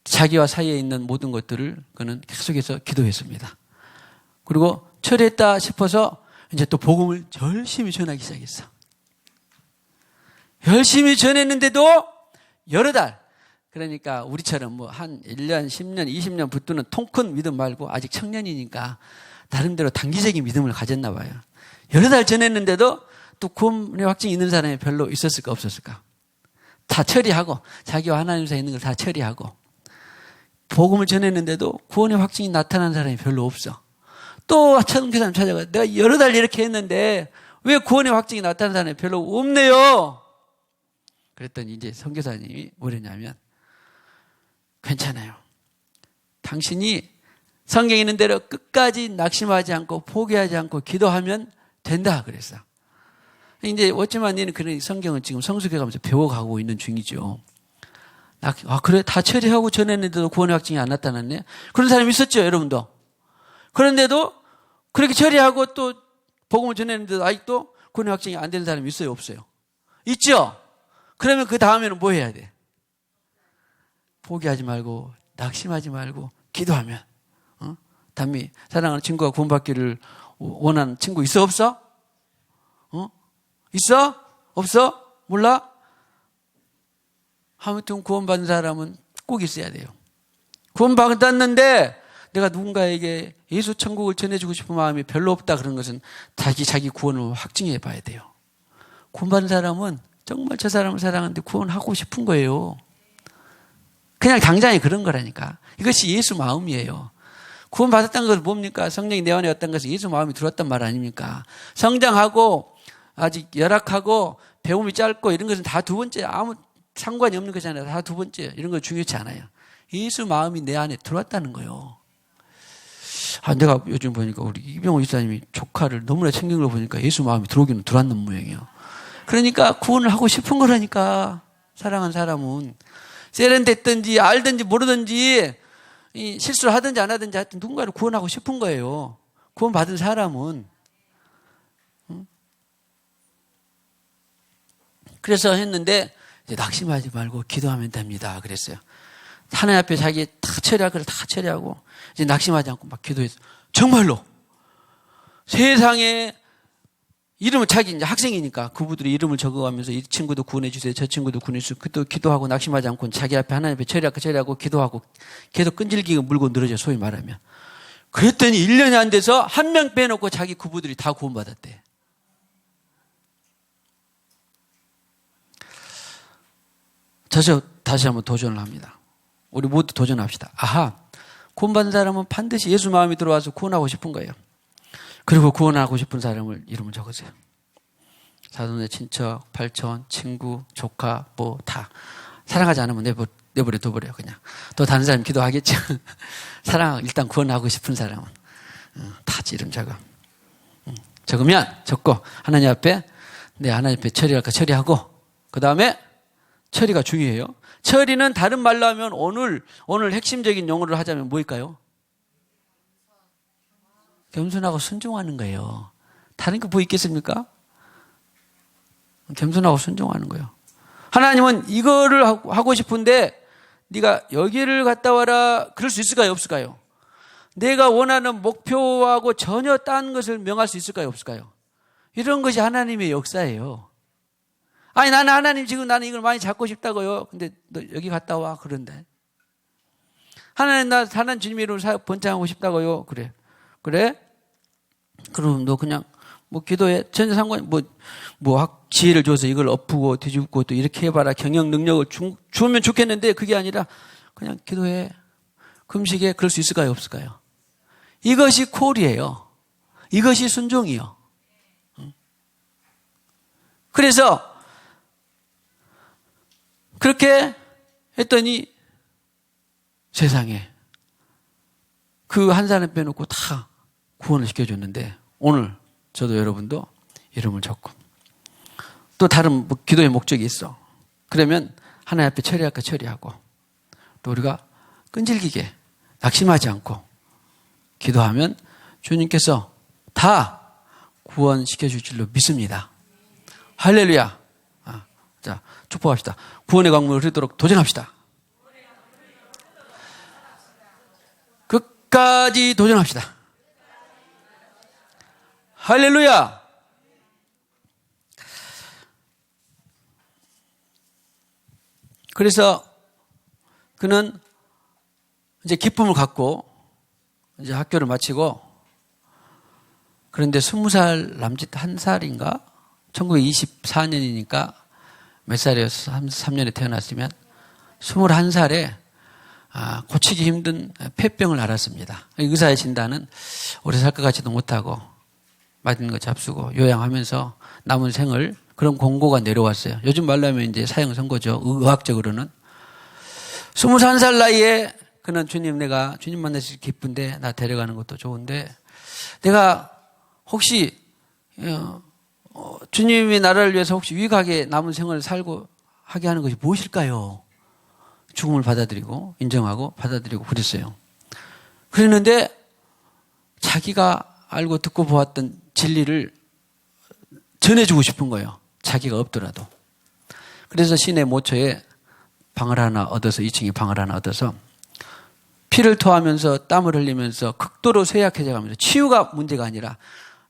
Speaker 1: 자기와 사이에 있는 모든 것들을 그는 계속해서 기도했습니다. 그리고 처리했다 싶어서 이제 또 복음을 열심히 전하기 시작했어. 열심히 전했는데도 여러 달, 그러니까 우리처럼 뭐 한 1년, 10년, 20년 붙드는 통 큰 믿음 말고 아직 청년이니까 나름대로 단기적인 믿음을 가졌나 봐요. 여러 달 전했는데도 또 구원의 확증이 있는 사람이 별로 있었을까 없었을까? 다 처리하고 자기와 하나님 사이에 있는 걸 다 처리하고 복음을 전했는데도 구원의 확증이 나타나는 사람이 별로 없어. 또 선교사님 찾아가 내가 여러 달 이렇게 했는데 왜 구원의 확증이 나타나는 사람이 별로 없네요. 그랬더니 이제 선교사님이 뭐랬냐면 괜찮아요. 당신이 성경에 있는 대로 끝까지 낙심하지 않고 포기하지 않고 기도하면 된다 그랬어. 이제 어찌만 니는 그런 성경은 지금 성숙해 가면서 배워가고 있는 중이죠. 그래? 다 처리하고 전했는데도 구원의 확증이 안 나타났네? 그런 사람이 있었죠, 여러분도. 그런데도 그렇게 처리하고 또 복음을 전했는데도 아직도 구원의 확증이 안 되는 사람이 있어요, 없어요? 있죠? 그러면 그 다음에는 뭐 해야 돼? 포기하지 말고, 낙심하지 말고, 기도하면. 담미, 사랑하는 친구가 구원받기를 원하는 친구 있어, 없어? 있어? 없어? 몰라? 아무튼 구원받은 사람은 꼭 있어야 돼요. 구원받았는데 내가 누군가에게 예수 천국을 전해주고 싶은 마음이 별로 없다 그런 것은 자기 구원을 확증해 봐야 돼요. 구원받은 사람은 정말 저 사람을 사랑하는데 구원하고 싶은 거예요. 그냥 당장에 그런 거라니까. 이것이 예수 마음이에요. 구원받았다는 것은 뭡니까? 성령이 내 안에 왔다는 것은 예수 마음이 들어왔단 말 아닙니까? 성장하고 아직 열악하고 배움이 짧고 이런 것은 다 두 번째, 아무 상관이 없는 것이잖아요. 다 두 번째. 이런 거 중요치 않아요. 예수 마음이 내 안에 들어왔다는 거예요. 내가 요즘 보니까 우리 이병호 집사님이 조카를 너무나 챙긴 걸 보니까 예수 마음이 들어오기는 들어왔는 모양이에요. 그러니까 구원을 하고 싶은 거라니까. 사랑하는 사람은 세련됐든지 알든지 모르든지 실수를 하든지 안 하든지 하여튼 누군가를 구원하고 싶은 거예요. 구원받은 사람은. 그래서 했는데 이제 낙심하지 말고 기도하면 됩니다. 그랬어요. 하나님 앞에 자기 다 처리할 걸 다 처리하고 이제 낙심하지 않고 막 기도해서 정말로 세상에 이름을 자기 이제 학생이니까 그분들이 이름을 적어가면서 이 친구도 구원해 주세요. 저 친구도 구원해 주세요. 그것도 기도하고 낙심하지 않고 자기 앞에 하나님 앞에 처리할 거 처리하고 기도하고 계속 끈질기게 물고 늘어져 소위 말하면. 그랬더니 1년이 안 돼서 한 명 빼놓고 자기 구부들이 다 구원받았대. 저 다시 한번 도전을 합니다. 우리 모두 도전합시다. 구원받은 사람은 반드시 예수 마음이 들어와서 구원하고 싶은 거예요. 그리고 구원하고 싶은 사람을 이름을 적으세요. 사돈의 친척, 발촌, 친구, 조카 뭐 다 사랑하지 않으면 내버려 그냥. 또 다른 사람 기도하겠죠. 일단 구원하고 싶은 사람은 다 이름 적어. 적으면 적고 하나님 앞에 하나님 앞에 처리할 거 처리하고 그 다음에 처리가 중요해요. 처리는 다른 말로 하면 오늘 핵심적인 용어를 하자면 뭐일까요? 겸손하고 순종하는 거예요. 다른 거 뭐 있겠습니까? 겸손하고 순종하는 거예요. 하나님은 이거를 하고 싶은데 네가 여기를 갔다 와라 그럴 수 있을까요? 없을까요? 내가 원하는 목표하고 전혀 딴 것을 명할 수 있을까요? 없을까요? 이런 것이 하나님의 역사예요. 나는 이걸 많이 잡고 싶다고요. 근데 너 여기 갔다 와. 그런데. 하나님 주님 이름으로 사역 번창하고 싶다고요. 그래. 그럼 너 그냥 기도해. 전혀 상관이 지혜를 줘서 이걸 엎고 뒤집고 또 이렇게 해봐라. 경영 능력을 주면 좋겠는데 그게 아니라 그냥 기도해. 금식해. 그럴 수 있을까요? 없을까요? 이것이 콜이에요. 이것이 순종이요. 그래서 그렇게 했더니 세상에 그 한 사람 빼놓고 다 구원을 시켜줬는데 오늘 저도 여러분도 이름을 적고 또 다른 기도의 목적이 있어. 그러면 하나님 앞에 처리할 거 처리하고 또 우리가 끈질기게 낙심하지 않고 기도하면 주님께서 다 구원시켜줄 줄로 믿습니다. 할렐루야. 자, 축복합시다. 구원의 광문을 흐르도록 도전합시다. 끝까지 도전합시다. 할렐루야! 그래서 그는 이제 기쁨을 갖고 이제 학교를 마치고, 그런데 20살 남짓 1살인가? 1924년이니까 몇 살이었어? 33년에 태어났으면 21살에 고치기 힘든 폐병을 앓았습니다. 의사의 진단은 오래 살 것 같지도 못하고 맞은 거 잡수고 요양하면서 남은 생을, 그런 공고가 내려왔어요. 요즘 말로 하면 이제 사형 선고죠. 의학적으로는. 21살 나이에 그는 주님, 내가 주님 만나서 기쁜데 나 데려가는 것도 좋은데 내가 혹시 주님의 나라를 위해서 혹시 유익하게 남은 생을 살고 하게 하는 것이 무엇일까요? 죽음을 받아들이고 인정하고 받아들이고 그랬어요. 그랬는데 자기가 알고 듣고 보았던 진리를 전해주고 싶은 거예요. 자기가 없더라도. 그래서 시내 모처에 방을 하나 얻어서, 2층에 방을 하나 얻어서 피를 토하면서 땀을 흘리면서 극도로 쇠약해져 가면서, 치유가 문제가 아니라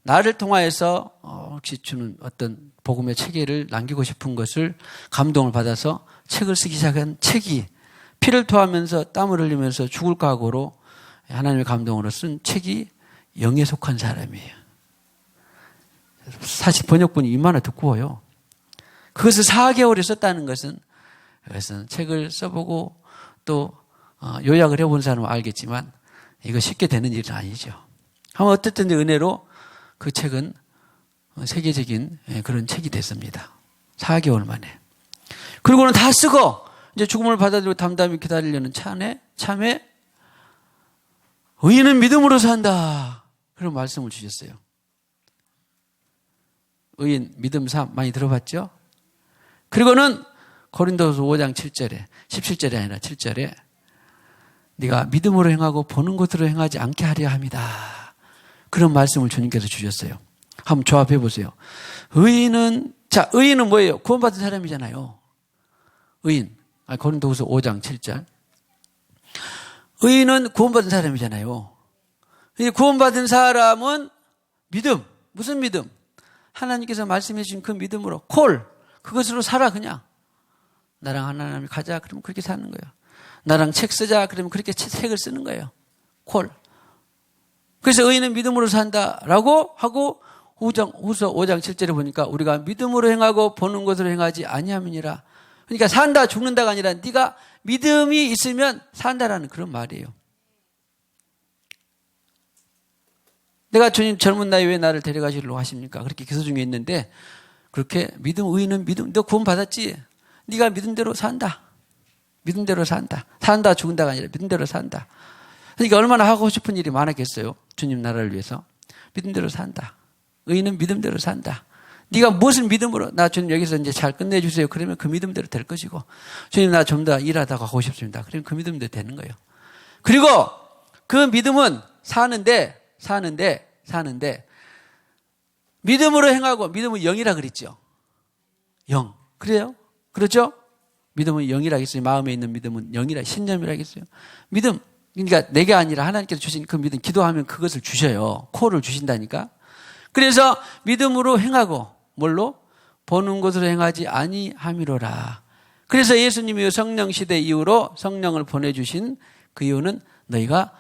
Speaker 1: 나를 통하여서 혹시 주는 어떤 복음의 체계를 남기고 싶은 것을 감동을 받아서 책을 쓰기 시작한 책이, 피를 토하면서 땀을 흘리면서 죽을 각오로 하나님의 감동으로 쓴 책이 영에 속한 사람이에요. 사실 번역본이 이만하 두꺼워요. 그것을 4개월에 썼다는 것은, 그것은 책을 써보고 또 요약을 해본 사람은 알겠지만 이거 쉽게 되는 일은 아니죠. 아마 어쨌든 은혜로 그 책은 세계적인 그런 책이 됐습니다. 4개월 만에. 그리고는 다 쓰고 이제 죽음을 받아들이고 담담히 기다리려는 참에 의인은 믿음으로 산다, 그런 말씀을 주셨어요. 의인, 믿음, 삶 많이 들어봤죠? 그리고는 고린도후서 5장 7절에, 17절이 아니라 7절에 네가 믿음으로 행하고 보는 것으로 행하지 않게 하려 합니다, 그런 말씀을 주님께서 주셨어요. 한번 조합해 보세요. 의인은 뭐예요? 구원받은 사람이잖아요. 의인. 고린도후서 5장 7절. 의인은 구원받은 사람이잖아요. 구원받은 사람은 믿음. 무슨 믿음? 하나님께서 말씀해 주신 그 믿음으로 그것으로 살아. 그냥 나랑 하나님이 가자 그러면 그렇게 사는 거예요. 나랑 책 쓰자 그러면 그렇게 책을 쓰는 거예요. 그래서 의인은 믿음으로 산다라고 하고, 후서 5장 7절에 보니까 우리가 믿음으로 행하고 보는 것으로 행하지 아니함이니라. 그러니까 산다 죽는다가 아니라 네가 믿음이 있으면 산다라는 그런 말이에요. 내가 주님 젊은 나이에 왜 나를 데려가시려고 하십니까? 그렇게 기서 중에 있는데, 그렇게 의인은 믿음, 너 구원 받았지? 네가 믿음대로 산다. 믿음대로 산다. 산다 죽는다가 아니라 믿음대로 산다. 그러니까 얼마나 하고 싶은 일이 많았겠어요. 주님 나라를 위해서. 믿음대로 산다. 의인은 믿음대로 산다. 네가 무슨 믿음으로, 나 주님 여기서 이제 잘 끝내주세요. 그러면 그 믿음대로 될 것이고, 주님 나 좀 더 일하다가 가고 싶습니다. 그러면 그 믿음대로 되는 거예요. 그리고 그 믿음은 사는데 믿음으로 행하고, 믿음은 영이라 그랬죠. 영. 그래요? 그렇죠? 믿음은 영이라 했어요. 마음에 있는 믿음은 영이라, 신념이라 했어요. 믿음. 그러니까 내게 아니라 하나님께서 주신 그 믿음, 기도하면 그것을 주셔요. 코를 주신다니까. 그래서 믿음으로 행하고, 뭘로? 보는 것으로 행하지 아니함이로라. 그래서 예수님이 성령 시대 이후로 성령을 보내주신 그 이유는 너희가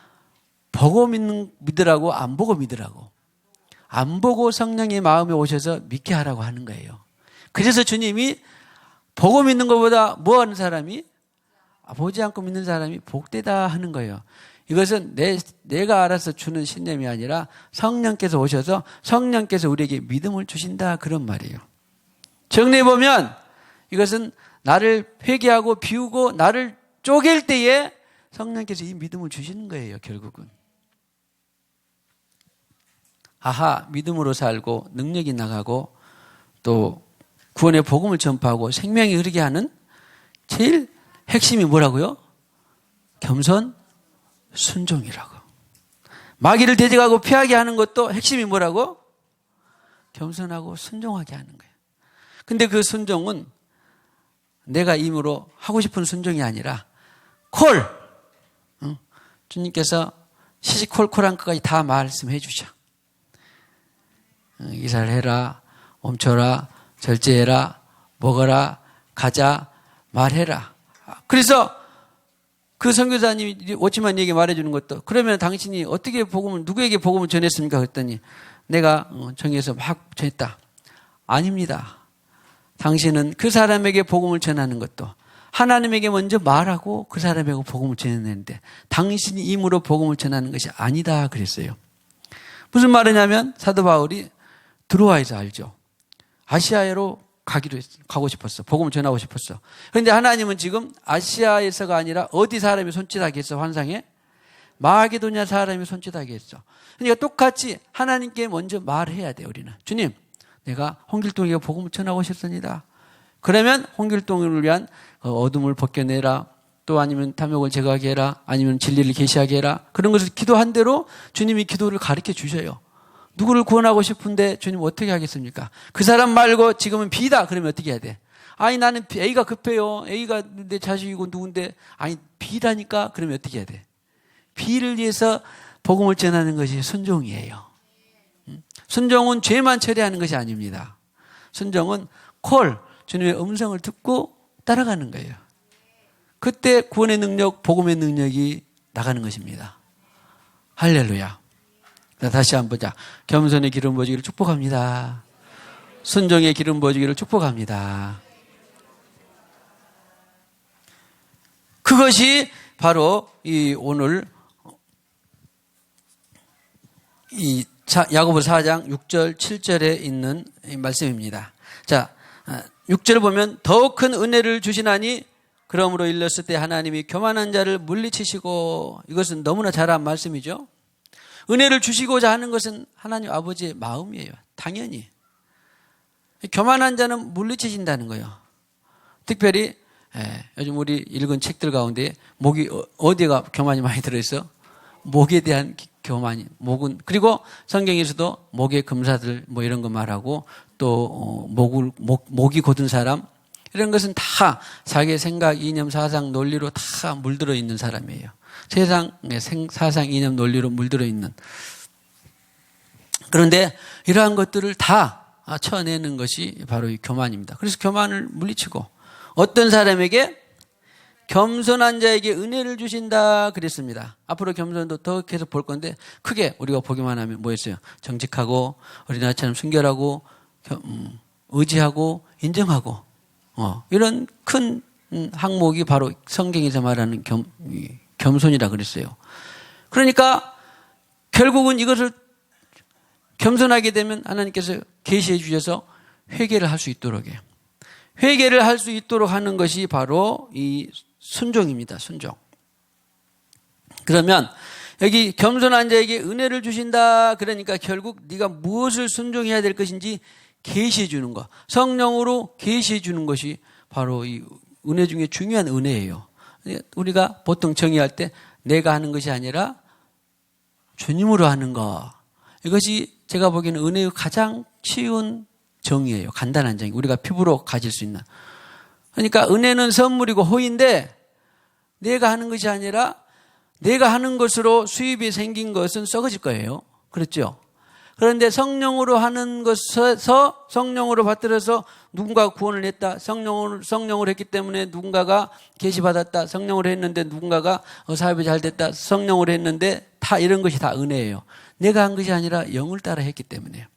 Speaker 1: 보고 믿으라고, 안 보고 믿으라고. 안 보고 성령의 마음에 오셔서 믿게 하라고 하는 거예요. 그래서 주님이 보고 믿는 것보다 뭐 하는 사람이? 보지 않고 믿는 사람이 복되다 하는 거예요. 이것은 내가 알아서 주는 신념이 아니라 성령께서 오셔서 성령께서 우리에게 믿음을 주신다, 그런 말이에요. 정리해 보면 이것은 나를 회개하고 비우고 나를 쪼갤 때에 성령께서 이 믿음을 주시는 거예요, 결국은. 믿음으로 살고 능력이 나가고 또 구원의 복음을 전파하고 생명이 흐르게 하는 제일 핵심이 뭐라고요? 겸손, 순종이라고. 마귀를 대적하고 피하게 하는 것도 핵심이 뭐라고? 겸손하고 순종하게 하는 거예요. 근데 그 순종은 내가 힘으로 하고 싶은 순종이 아니라 주님께서 시시콜콜한 것까지 다 말씀해 주셔. 이사를 해라, 멈춰라, 절제해라, 먹어라, 가자, 말해라. 그래서 그 선교사님이 오치만 얘기 말해주는 것도, 그러면 당신이 어떻게 누구에게 복음을 전했습니까? 그랬더니 내가 정해서 막 전했다. 아닙니다. 당신은 그 사람에게 복음을 전하는 것도 하나님에게 먼저 말하고 그 사람에게 복음을 전했는데 당신이 임으로 복음을 전하는 것이 아니다 그랬어요. 무슨 말이냐면 사도 바울이 드로아에서 알죠. 아시아로 가고 싶었어. 복음을 전하고 싶었어. 그런데 하나님은 지금 아시아에서가 아니라 어디 사람이 손짓하게 했어? 환상에? 마게도냐 사람이 손짓하게 했어. 그러니까 똑같이 하나님께 먼저 말해야 돼. 우리는. 주님, 내가 홍길동에게 복음을 전하고 싶습니다. 그러면 홍길동을 위한 어둠을 벗겨내라. 또 아니면 탐욕을 제거하게 해라. 아니면 진리를 계시하게 해라. 그런 것을 기도한 대로 주님이 기도를 가르쳐 주셔요. 누구를 구원하고 싶은데 주님 어떻게 하겠습니까? 그 사람 말고 지금은 B다. 그러면 어떻게 해야 돼? 아니 나는 A가 급해요. A가 내 자식이고 누군데 아니 B라니까. 그러면 어떻게 해야 돼? B를 위해서 복음을 전하는 것이 순종이에요. 순종은 죄만 처리하는 것이 아닙니다. 순종은 주님의 음성을 듣고 따라가는 거예요. 그때 구원의 능력, 복음의 능력이 나가는 것입니다. 할렐루야. 다시 한번 보자. 겸손의 기름 부어주기를 축복합니다. 순종의 기름 부어주기를 축복합니다. 그것이 바로 오늘 야고보 4장 6절 7절에 있는 말씀입니다. 자, 6절을 보면 더욱 큰 은혜를 주시나니 그러므로 일렀을 때 하나님이 교만한 자를 물리치시고, 이것은 너무나 잘한 말씀이죠. 은혜를 주시고자 하는 것은 하나님 아버지의 마음이에요. 당연히. 교만한 자는 물리치신다는 거예요. 특별히 요즘 우리 읽은 책들 가운데 어디가 교만이 많이 들어있어? 목에 대한 교만이. 그리고 성경에서도 목의 금사들 이런 거 말하고 또 목이 곧은 사람, 이런 것은 다 자기의 생각, 이념, 사상, 논리로 다 물들어 있는 사람이에요. 세상 사상, 이념, 논리로 물들어 있는. 그런데 이러한 것들을 다 쳐내는 것이 바로 이 교만입니다. 그래서 교만을 물리치고 어떤 사람에게 겸손한 자에게 은혜를 주신다 그랬습니다. 앞으로 겸손도 더 계속 볼 건데 크게 우리가 보기만 하면 뭐였어요? 정직하고 어린아이처럼 순결하고 의지하고 인정하고 이런 큰 항목이 바로 성경에서 말하는 겸손이라 그랬어요. 그러니까 결국은 이것을 겸손하게 되면 하나님께서 계시해 주셔서 회개를 할 수 있도록 해요. 회개를 할 수 있도록 하는 것이 바로 이 순종입니다. 순종. 그러면 여기 겸손한 자에게 은혜를 주신다. 그러니까 결국 네가 무엇을 순종해야 될 것인지 계시해 주는 것. 성령으로 계시해 주는 것이 바로 이 은혜 중에 중요한 은혜예요. 우리가 보통 정의할 때 내가 하는 것이 아니라 주님으로 하는 것. 이것이 제가 보기에는 은혜의 가장 쉬운 정의예요. 간단한 정의. 우리가 피부로 가질 수 있는. 그러니까 은혜는 선물이고 호의인데 내가 하는 것이 아니라 내가 하는 것으로 수입이 생긴 것은 썩어질 거예요. 그렇죠? 그런데 성령으로 하는 것에서 성령으로 받들어서 누군가가 구원을 했다. 성령으로 했기 때문에 누군가가 계시받았다. 성령으로 했는데 누군가가 사업이 잘 됐다. 성령으로 했는데 다 이런 것이 다 은혜예요. 내가 한 것이 아니라 영을 따라 했기 때문에요.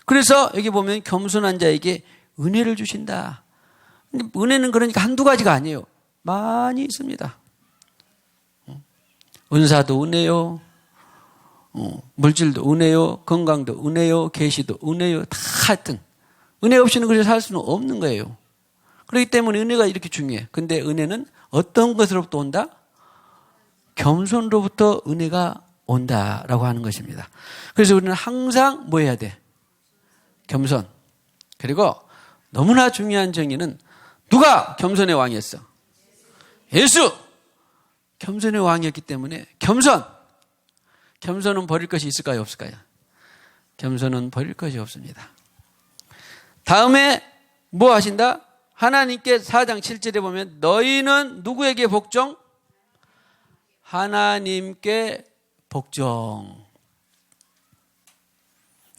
Speaker 1: 그래서 여기 보면 겸손한 자에게 은혜를 주신다. 은혜는 그러니까 한두 가지가 아니에요. 많이 있습니다. 은사도 은혜요. 물질도 은혜요. 건강도 은혜요. 계시도 은혜요. 다 하여튼 은혜 없이는 그렇게 살 수는 없는 거예요. 그렇기 때문에 은혜가 이렇게 중요해. 근데 은혜는 어떤 것으로부터 온다? 겸손으로부터 은혜가 온다라고 하는 것입니다. 그래서 우리는 항상 뭐 해야 돼? 겸손. 그리고 너무나 중요한 정의는 누가 겸손의 왕이었어? 예수! 겸손의 왕이었기 때문에 겸손은 버릴 것이 있을까요? 없을까요? 겸손은 버릴 것이 없습니다. 다음에 뭐 하신다? 하나님께 4장 7절에 보면 너희는 누구에게 복종? 하나님께 복종.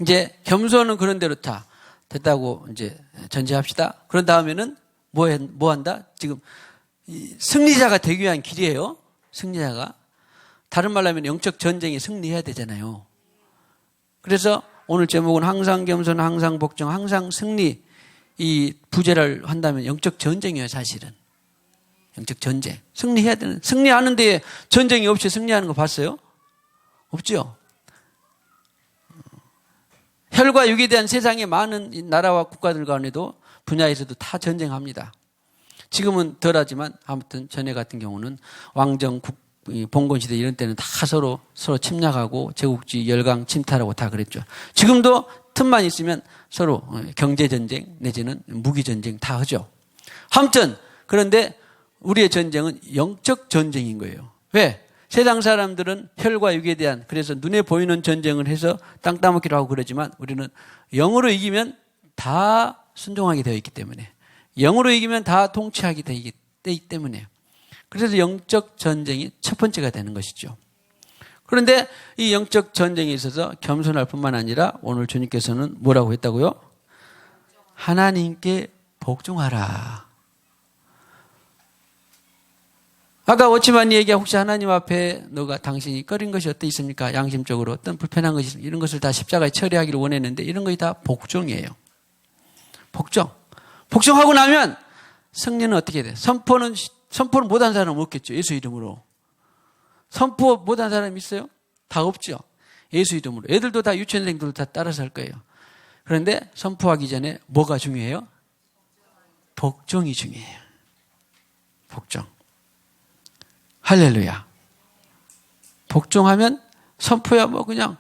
Speaker 1: 이제 겸손은 그런 대로 다 됐다고 이제 전제합시다. 그런 다음에는 뭐 한다? 지금 승리자가 되기 위한 길이에요. 승리자가. 다른 말로 하면 영적 전쟁에 승리해야 되잖아요. 그래서 오늘 제목은 항상 겸손, 항상 복종, 항상 승리. 이 부제를 한다면 영적 전쟁이에요, 사실은. 영적 전쟁. 승리해야 되는, 승리하는 데에 전쟁이 없이 승리하는 거 봤어요? 없죠? 혈과 육에 대한 세상의 많은 나라와 국가들 간에도 분야에서도 다 전쟁합니다. 지금은 덜하지만 아무튼 전에 같은 경우는 왕정, 봉건시대 이런 때는 다 서로 침략하고 제국주의 열강 침탈하고 다 그랬죠. 지금도 틈만 있으면 서로 경제전쟁 내지는 무기전쟁 다 하죠. 아무튼 그런데 우리의 전쟁은 영적 전쟁인 거예요. 왜? 세상 사람들은 혈과 육에 대한 그래서 눈에 보이는 전쟁을 해서 땅 따먹기로 하고 그러지만 우리는 영으로 이기면 다 순종하게 되어 있기 때문에 영으로 이기면 다 통치하게 되기 때문에 그래서 영적 전쟁이 첫 번째가 되는 것이죠. 그런데 이 영적 전쟁에 있어서 겸손할 뿐만 아니라 오늘 주님께서는 뭐라고 했다고요? 하나님께 복종하라. 아까 워치만이 얘기한 혹시 하나님 앞에 당신이 꺼린 것이 어떠 있습니까? 양심적으로 어떤 불편한 것이 있습니까? 이런 것을 다 십자가에 처리하기를 원했는데 이런 것이 다 복종이에요. 복종. 복종하고 나면 승리는 어떻게 돼요? 선포를 못한 사람은 없겠죠. 예수 이름으로. 선포 못한 사람 있어요? 다 없죠. 예수 이름으로. 애들도 다 유치원생들도 다 따라서 할 거예요. 그런데 선포하기 전에 뭐가 중요해요? 복종이 중요해요. 복종. 할렐루야. 복종하면 선포야 뭐 그냥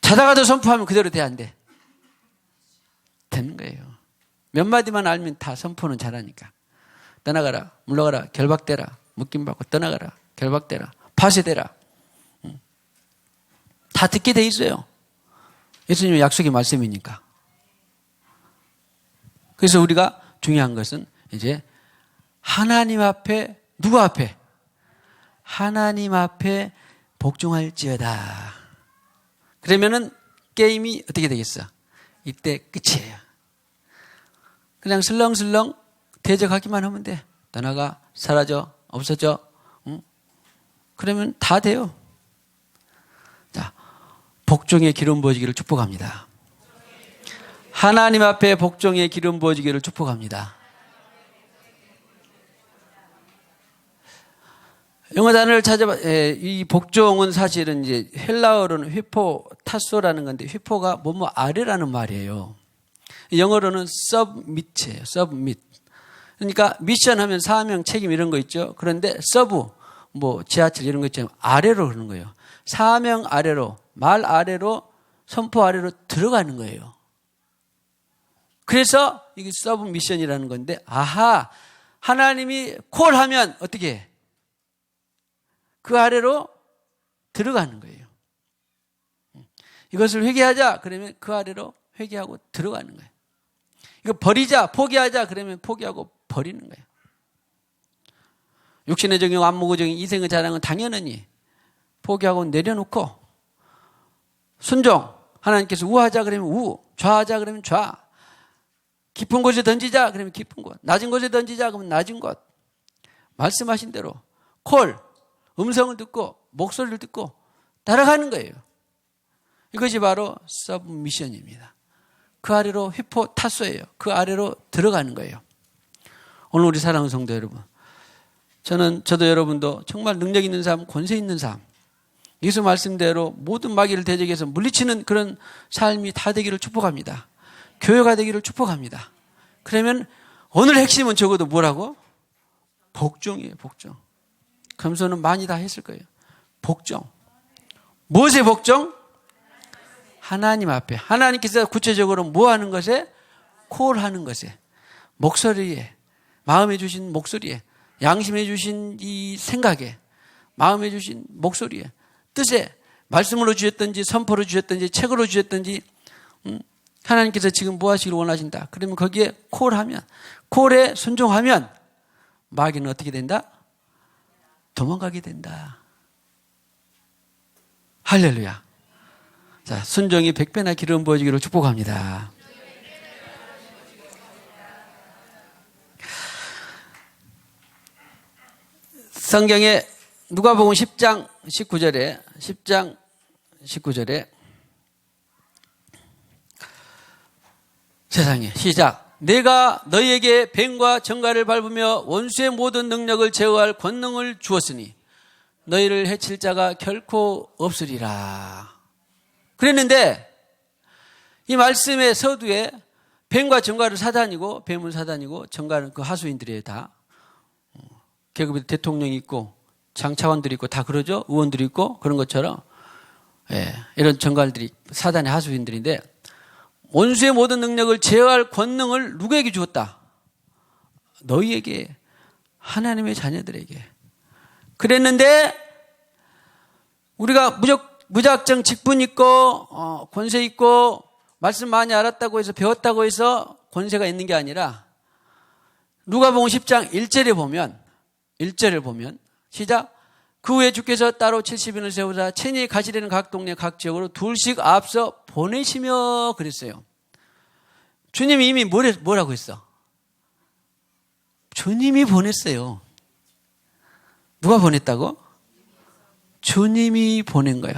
Speaker 1: 자다가도 선포하면 그대로 돼 안 돼? 되는 거예요. 몇 마디만 알면 다 선포는 잘하니까. 떠나가라, 물러가라, 결박되라, 묶임받고 떠나가라, 결박되라, 파쇄되라. 다 듣게 돼 있어요. 예수님의 약속의 말씀이니까. 그래서 우리가 중요한 것은 이제 하나님 앞에 누구 앞에? 하나님 앞에 복종할지어다. 그러면은 게임이 어떻게 되겠어? 이때 끝이에요. 그냥 슬렁슬렁 대적하기만 하면 돼. 떠나가, 사라져, 없어져. 응? 그러면 다 돼요. 자, 복종의 기름 부어지기를 축복합니다. 하나님 앞에 복종의 기름 부어지기를 축복합니다. 영어 단어를 찾아봐. 이 복종은 사실은 이제 헬라어로는 휘포 타소라는 건데 휘포가 뭐뭐 아래라는 말이에요. 영어로는 submit이에요. submit. 그러니까 미션 하면 사명, 책임 이런 거 있죠. 그런데 서브, 뭐 지하철 이런 거 있잖아요. 아래로 그러는 거예요. 사명 아래로, 말 아래로, 선포 아래로 들어가는 거예요. 그래서 이게 서브 미션이라는 건데 아하, 하나님이 콜하면 어떻게 해? 그 아래로 들어가는 거예요. 이것을 회개하자 그러면 그 아래로 회개하고 들어가는 거예요. 이거 버리자, 포기하자 그러면 포기하고 버리는 거예요. 육신의 정욕, 안목의 이생의 자랑은 당연하니 포기하고 내려놓고 순종, 하나님께서 우하자 그러면 우, 좌하자 그러면 좌, 깊은 곳에 던지자 그러면 깊은 곳, 낮은 곳에 던지자 그러면 낮은 곳, 말씀하신 대로 콜, 음성을 듣고 목소리를 듣고 따라가는 거예요. 이것이 바로 서브미션입니다. 그 아래로 휘포 타소예요. 그 아래로 들어가는 거예요. 오늘 우리 사랑하는 성도 여러분, 저도 여러분도 정말 능력 있는 삶, 권세 있는 삶, 예수 말씀대로 모든 마귀를 대적해서 물리치는 그런 삶이 다 되기를 축복합니다. 교회가 되기를 축복합니다. 그러면 오늘 핵심은 적어도 뭐라고? 복종이에요. 복종. 겸손은 많이 다 했을 거예요. 복종. 무엇의 복종? 하나님 앞에. 하나님께서 구체적으로 뭐 하는 것에? 콜하는 것에. 목소리에. 마음에 주신 목소리에. 양심에 주신 이 생각에. 마음에 주신 목소리에. 뜻에. 말씀으로 주셨든지 선포로 주셨든지 책으로 주셨든지 하나님께서 지금 뭐 하시기를 원하신다. 그러면 거기에 콜하면, 콜에 순종하면 마귀는 어떻게 된다? 도망가게 된다. 할렐루야. 자, 순종이 100배나 기름 부어지기를 축복합니다. 성경에 누가복음 10장 19절에 세상에 시작. 내가 너희에게 뱀과 정갈을 밟으며 원수의 모든 능력을 제어할 권능을 주었으니 너희를 해칠 자가 결코 없으리라. 그랬는데 이 말씀의 서두에 뱀과 정갈은 사단이고 뱀은 사단이고 정갈은 그 하수인들이에요. 다 계급에 대통령이 있고 장차관들이 있고 다 그러죠. 의원들이 있고 그런 것처럼 이런 정갈들이 사단의 하수인들인데 원수의 모든 능력을 제어할 권능을 누구에게 주었다? 너희에게, 하나님의 자녀들에게. 그랬는데 우리가 무작정 직분 있고 권세 있고 말씀 많이 알았다고 해서 배웠다고 해서 권세가 있는 게 아니라 누가복음 10장 1절을 보면 시작. 그 후에 주께서 따로 70인을 세우사 친히 가시려는 각 동네 각 지역으로 둘씩 앞서 보내시며 그랬어요. 주님이 이미 뭐라고 했어? 주님이 보냈어요. 누가 보냈다고? 주님이 보낸 거예요.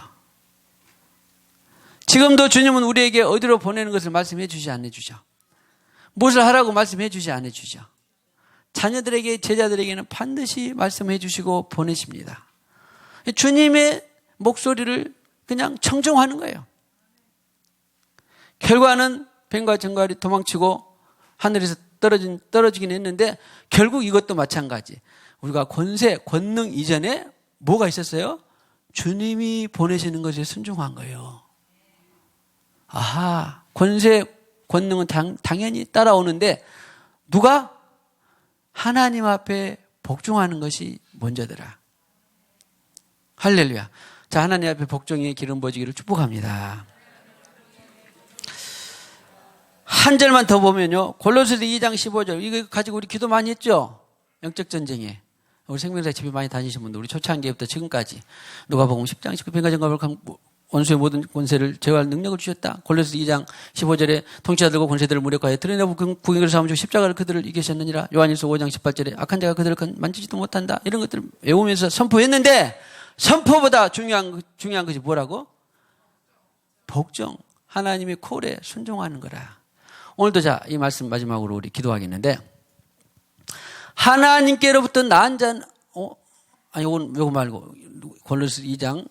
Speaker 1: 지금도 주님은 우리에게 어디로 보내는 것을 말씀해 주지 안 해주죠. 무엇을 하라고 말씀해 주지 안 해주죠. 자녀들에게 제자들에게는 반드시 말씀해 주시고 보내십니다. 주님의 목소리를 그냥 청종하는 거예요. 결과는 뱀과 정갈이 도망치고 하늘에서 떨어지긴 했는데 결국 이것도 마찬가지. 우리가 권세, 권능 이전에 뭐가 있었어요? 주님이 보내시는 것에 순종한 거예요. 아하, 권세, 권능은 당연히 따라오는데 누가? 하나님 앞에 복종하는 것이 먼저더라. 할렐루야. 자, 하나님 앞에 복종의 기름 부어지기를 축복합니다. 한 절만 더 보면요. 골로새서 2장 15절. 이거 가지고 우리 기도 많이 했죠? 영적 전쟁에. 우리 생명사 집에 많이 다니신 분들, 우리 초창기부터 지금까지. 누가복음 10장 19뱀과 정갈을 원수의 모든 권세를 제어할 능력을 주셨다. 골로새서 2장 15절에 통치자들과 권세들을 무력화해 드러내고 구경을 삼으시고 십자가를 그들을 이기셨느니라. 요한일서 5장 18절에 악한 자가 그들을 만지지도 못한다. 이런 것들을 외우면서 선포했는데 선포보다 중요한 것이 뭐라고? 복종. 하나님의 콜에 순종하는 거라. 오늘도 자, 이 말씀 마지막으로 우리 기도하겠는데 하나님께로부터 난 자는 요거 말고 골로새 2장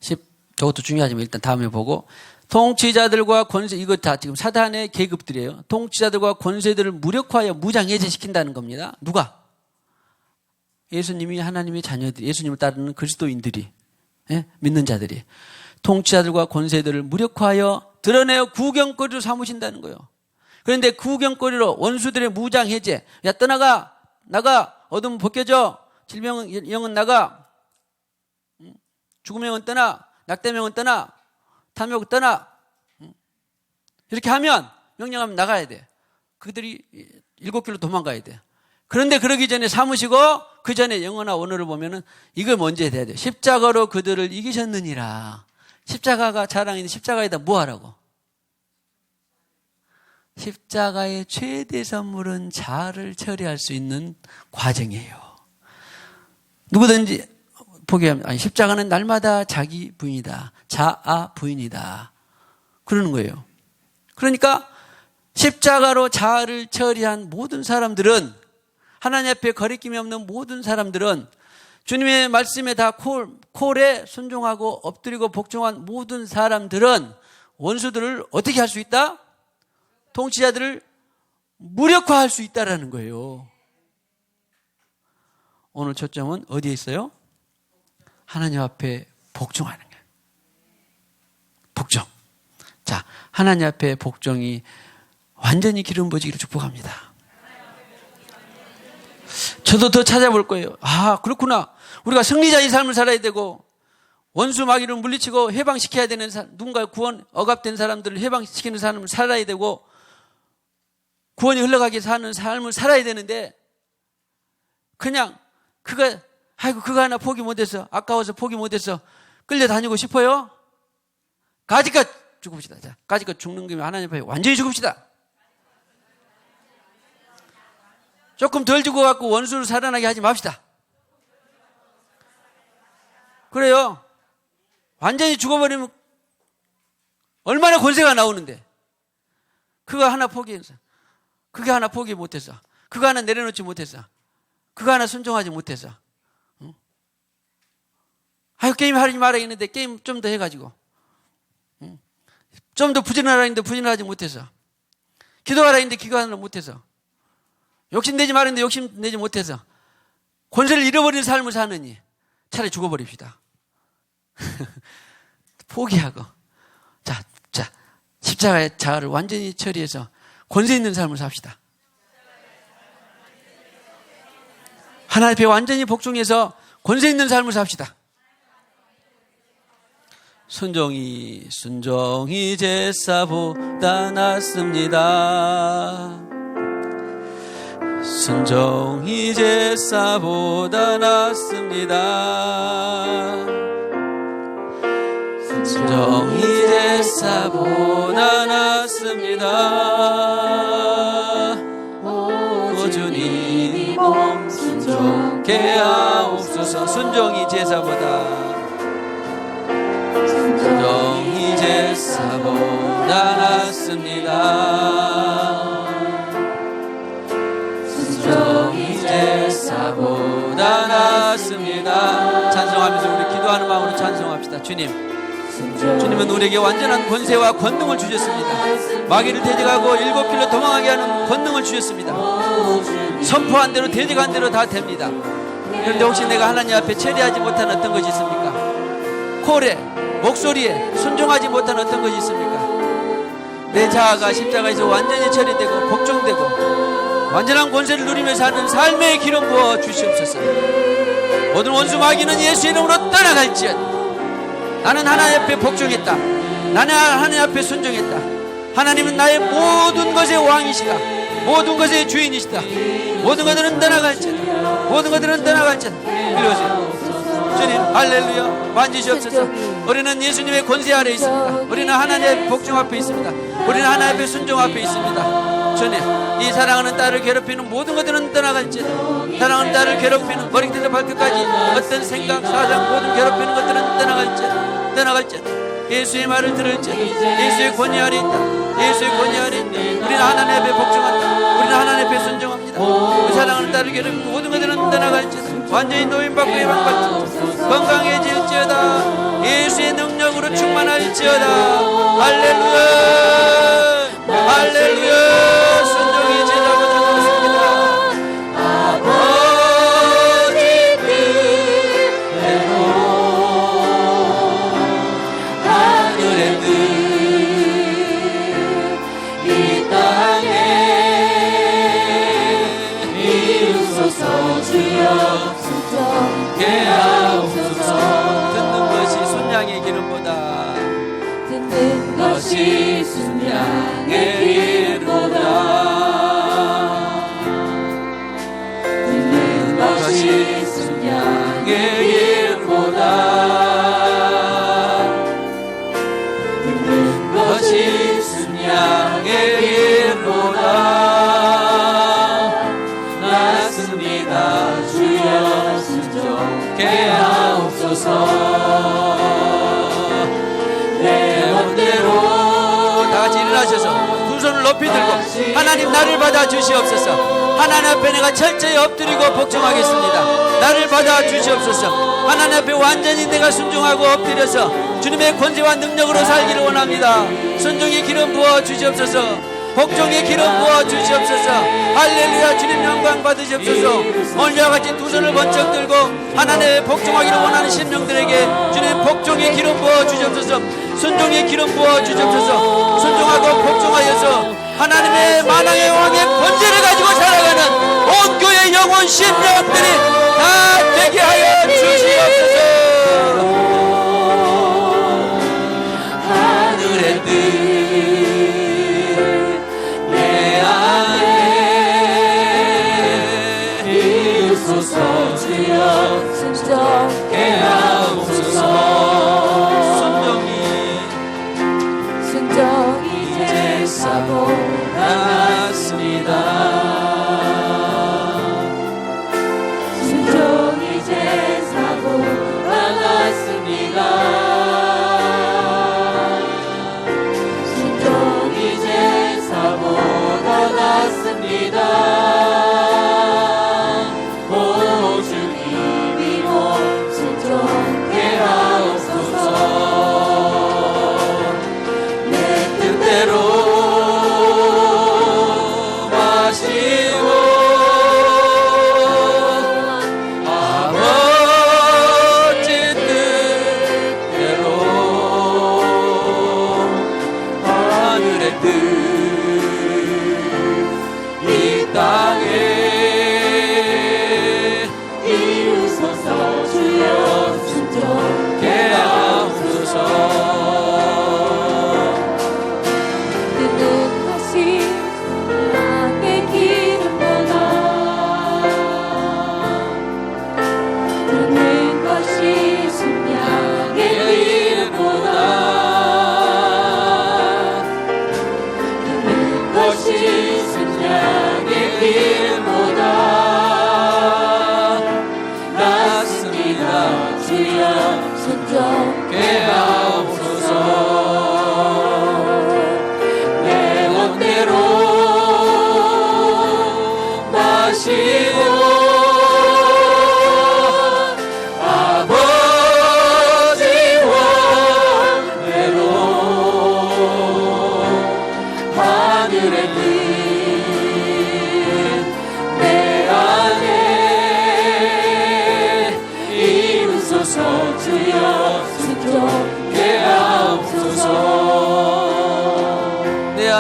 Speaker 1: 10 저것도 중요하지만 일단 다음에 보고 통치자들과 권세 이거 다 지금 사단의 계급들이에요. 통치자들과 권세들을 무력화하여 무장해제시킨다는 겁니다. 누가? 예수님이 하나님의 자녀들, 예수님을 따르는 그리스도인들이 믿는 자들이 통치자들과 권세들을 무력화하여 드러내어 구경거리로 삼으신다는 거예요. 그런데 구경거리로 원수들의 무장해제, 야 떠나가, 나가, 어둠은 벗겨져, 질병은 영은 나가, 죽음의 영은 떠나, 낙담의 영은 떠나, 탐욕은 떠나. 이렇게 하면 명령하면 나가야 돼. 그들이 7길로 도망가야 돼. 그런데 그러기 전에 삼으시고 그 전에 영어나 원어를 보면은 이걸 먼저 해야 돼. 십자가로 그들을 이기셨느니라. 십자가가 자랑인데 십자가에다 뭐 하라고? 십자가의 최대 선물은 자아를 처리할 수 있는 과정이에요. 누구든지 포기하면 아니 십자가는 날마다 자기 부인이다. 자아 부인이다. 그러는 거예요. 그러니까 십자가로 자아를 처리한 모든 사람들은 하나님 앞에 거리낌이 없는 모든 사람들은 주님의 말씀에 다 콜에 순종하고 엎드리고 복종한 모든 사람들은 원수들을 어떻게 할 수 있다? 통치자들을 무력화할 수 있다라는 거예요. 오늘 초점은 어디에 있어요? 하나님 앞에 복종하는 거예요. 복종. 자, 하나님 앞에 복종이 완전히 기름 부어지기를 축복합니다. 저도 더 찾아볼 거예요. 아, 그렇구나. 우리가 승리자의 삶을 살아야 되고 원수 마귀를 물리치고 해방시켜야 되는 누군가 구원 억압된 사람들을 해방시키는 삶을 살아야 되고 구원이 흘러가게 사는 삶을 살아야 되는데 그냥 그거 하나 포기 못해서 아까워서 포기 못해서 끌려다니고 싶어요? 가지껏 죽읍시다. 자, 가지껏 죽는 김에 하나님 앞에 완전히 죽읍시다. 조금 덜 죽어갖고 원수를 살아나게 하지 맙시다. 그래요. 완전히 죽어버리면 얼마나 권세가 나오는데. 그거 하나 포기해서, 그게 하나 포기 못해서, 그거 하나 내려놓지 못해서, 그거 하나 순종하지 못해서. 응? 아유, 게임 하지 말아야겠는데 게임 좀 더 해가지고, 응? 좀 더 부지런하라 했는데 부지런하지 못해서, 기도하라 했는데 기도하지 못해서, 욕심내지 말았는데 욕심내지 못해서 권세를 잃어버린 삶을 사느니 차라리 죽어버립시다. 포기하고 자 십자가의 자아를 완전히 처리해서 권세 있는 삶을 삽시다. 하나님 앞에 완전히 복종해서 권세 있는 삶을 삽시다. 순종이 제사보다 낫습니다. 순종이 제사보다 낫습니다. 순종이 제사보다 낫습니다. 오 주님 몸 순종케 하옵소서. 순종이 제사보다, 순종이 제사보다 낫습니다. 순종이 제사보다 낫습니다. 찬송하면서 우리 기도하는 마음으로 찬송합시다. 주님은 우리에게 완전한 권세와 권능을 주셨습니다. 마귀를 대적하고 일곱 길로 도망하게 하는 권능을 주셨습니다. 선포한 대로 대적한 대로 다 됩니다. 그런데 혹시 내가 하나님 앞에 체리하지 못한 어떤 것이 있습니까? 콜에, 목소리에 순종하지 못한 어떤 것이 있습니까? 내 자아가 십자가에서 완전히 처리되고 복종되고 완전한 권세를 누리며 사는 삶의 기름 부어 주시옵소서. 모든 원수 마귀는 예수 이름으로 떠나갈지어다. 나는 하나님 앞에 복종했다. 나는 하나님 앞에 순종했다. 하나님은 나의 모든 것의 왕이시다. 모든 것의 주인이시다. 모든 것들은 떠나갈지어다. 모든 것들은 떠나갈지어다. 이리 오세요. 주님 할렐루야 만지시옵소서. 우리는 예수님의 권세 아래 있습니다. 우리는 하나님의 복종 앞에 있습니다. 우리는 하나님의 순종 앞에 있습니다. 주님, 이 사랑하는 딸을 괴롭히는 모든 것들은 떠나갈지어다. 사랑하는 딸을 괴롭히는 머리부터 발끝까지 어떤 생각, 사상, 모든 괴롭히는 것들은 떠나갈지어다. 예수의 말을 들을지어다. 예수의 권위 아래 있다. 예수의 권위 아래 있다. 우리는 하나님 앞에 복종한다. 우리는 하나님 앞에 순종합니다. 그 사랑하는 딸을 괴롭히는 모든 것들은 떠나갈지어다. 완전히 노인받고 예방받지어다. 건강해질지어다. 예수의 능력으로 충만할지어다. 할렐루야 할렐루야. 순종이 제자보다 낫습니다. 아버지 뜻대로 하늘의 뜻 이 땅에 이루소서. 주여 순종케 하옵소서. 듣는 것이 순양의 기름보다, 듣는 것이 순양의 기름보다, 듣는 것이 순양의 기름보다, 듣는 것이 순양의 기름보다 낫습니다. 주여 순종케 하옵소서. 내 멋대로 다 같이 일어나셔서 두 손을 높이 들고 하나님 나를 받아 주시옵소서. 하나님 앞에 내가 철저히 엎드리고 복종하겠습니다. 나를 받아 주시옵소서. 하나님 앞에 완전히 내가 순종하고 엎드려서 주님의 권세와 능력으로 살기를 원합니다. 순종의 기름 부어 주시옵소서. 복종의 기름 부어 주시옵소서. 할렐루야. 주님 영광 받으시옵소서. 오늘과 같이 두 손을 번쩍 들고 하나님의 복종하기를 원하는 심령들에게 주님 복종의 기름 부어 주시옵소서. 순종의 기름 부어 주시옵소서. 순종하고 복종하여서 하나님의 만왕의 왕의 권세를 가지고 살아가는 온 교회 영혼 심령들이 다 되게 하여 주시옵소서. 하늘의 뜻 주여 순종케 하옵소서.
Speaker 2: 오 주님이 모습 좋게 하옵소서. 내 뜻대로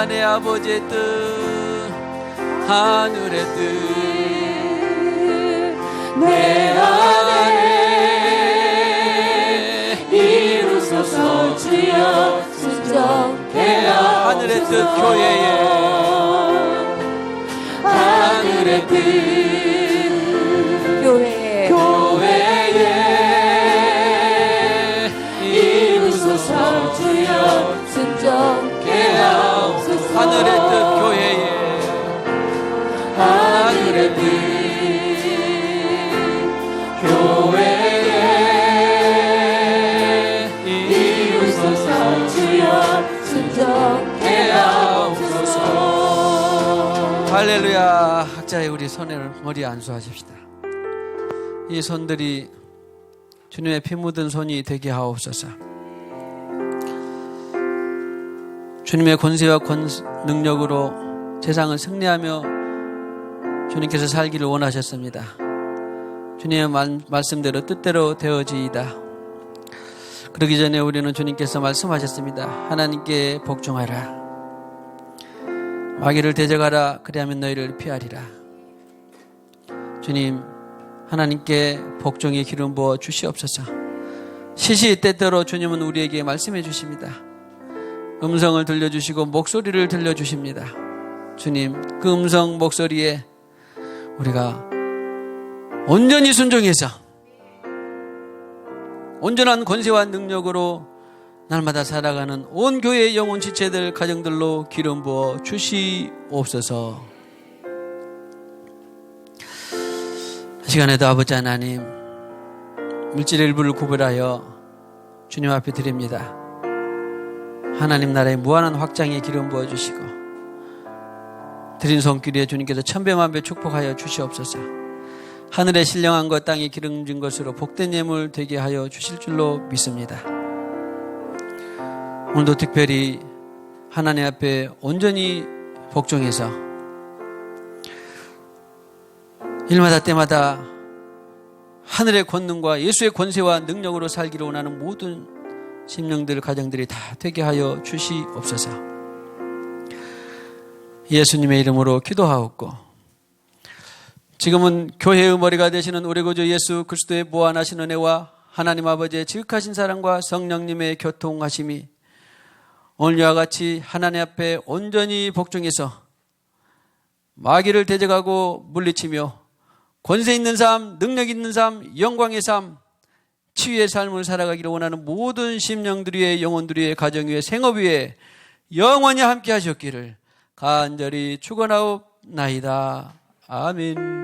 Speaker 1: 내 아버지의 뜻, 하늘의 뜻,
Speaker 2: 내 안에 이루소서. 주여 순종케 하옵소서.
Speaker 1: 하늘의 뜻 교회에,
Speaker 2: 하늘의 뜻 교회에 이루소서. 주여 순종케 하옵소서.
Speaker 1: 하늘의 뜻 교회에,
Speaker 2: 하늘의 뜻 교회에 이루소서. 주여 순종케 하옵소서.
Speaker 1: 할렐루야. 각자의 우리 손을 머리에 안수하십시다. 이 손들이 주님의 피 묻은 손이 되게 하옵소서. 주님의 권세와 능력으로 세상을 승리하며 주님께서 살기를 원하셨습니다. 주님의 말씀대로 뜻대로 되어지이다. 그러기 전에 우리는 주님께서 말씀하셨습니다. 하나님께 복종하라. 마귀를 대적하라. 그리하면 너희를 피하리라. 주님, 하나님께 복종의 기름 부어 주시옵소서. 시시때때로 주님은 우리에게 말씀해 주십니다. 음성을 들려주시고 목소리를 들려주십니다. 주님, 그 음성 목소리에 우리가 온전히 순종해서 온전한 권세와 능력으로 날마다 살아가는 온 교회의 영혼 지체들 가정들로 기름 부어 주시옵소서. 이 시간에도 아버지 하나님, 물질의 일부를 구별하여 주님 앞에 드립니다. 하나님 나라의 무한한 확장에 기름 부어주시고 드린 손길에 주님께서 천배만배 축복하여 주시옵소서. 하늘의 신령한 것 땅에 기름진 것으로 복된 예물 되게 하여 주실 줄로 믿습니다. 오늘도 특별히 하나님 앞에 온전히 복종해서 일마다 때마다 하늘의 권능과 예수의 권세와 능력으로 살기를 원하는 모든 심령들, 가정들이 다 되게 하여 주시옵소서. 예수님의 이름으로 기도하옵고, 지금은 교회의 머리가 되시는 우리 구주 예수 그리스도의 무한하신 은혜와 하나님 아버지의 지극하신 사랑과 성령님의 교통하심이 오늘과 같이 하나님 앞에 온전히 복종해서 마귀를 대적하고 물리치며 권세 있는 삶, 능력 있는 삶, 영광의 삶, 치유의 삶을 살아가기를 원하는 모든 심령들 위에, 영혼들 위에, 가정 위에, 생업 위에 영원히 함께 하셨기를 간절히 축원하옵나이다. 아멘.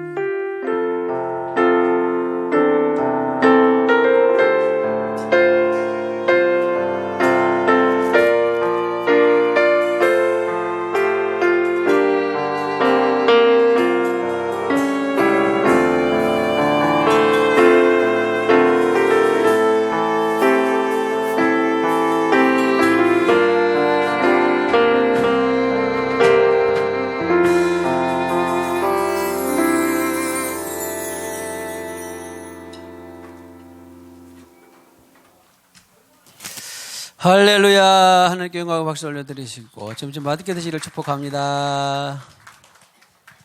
Speaker 1: 할렐루야. 하늘께 영광과 박수 올려드리시고 점점 맛있게 드시기를 축복합니다.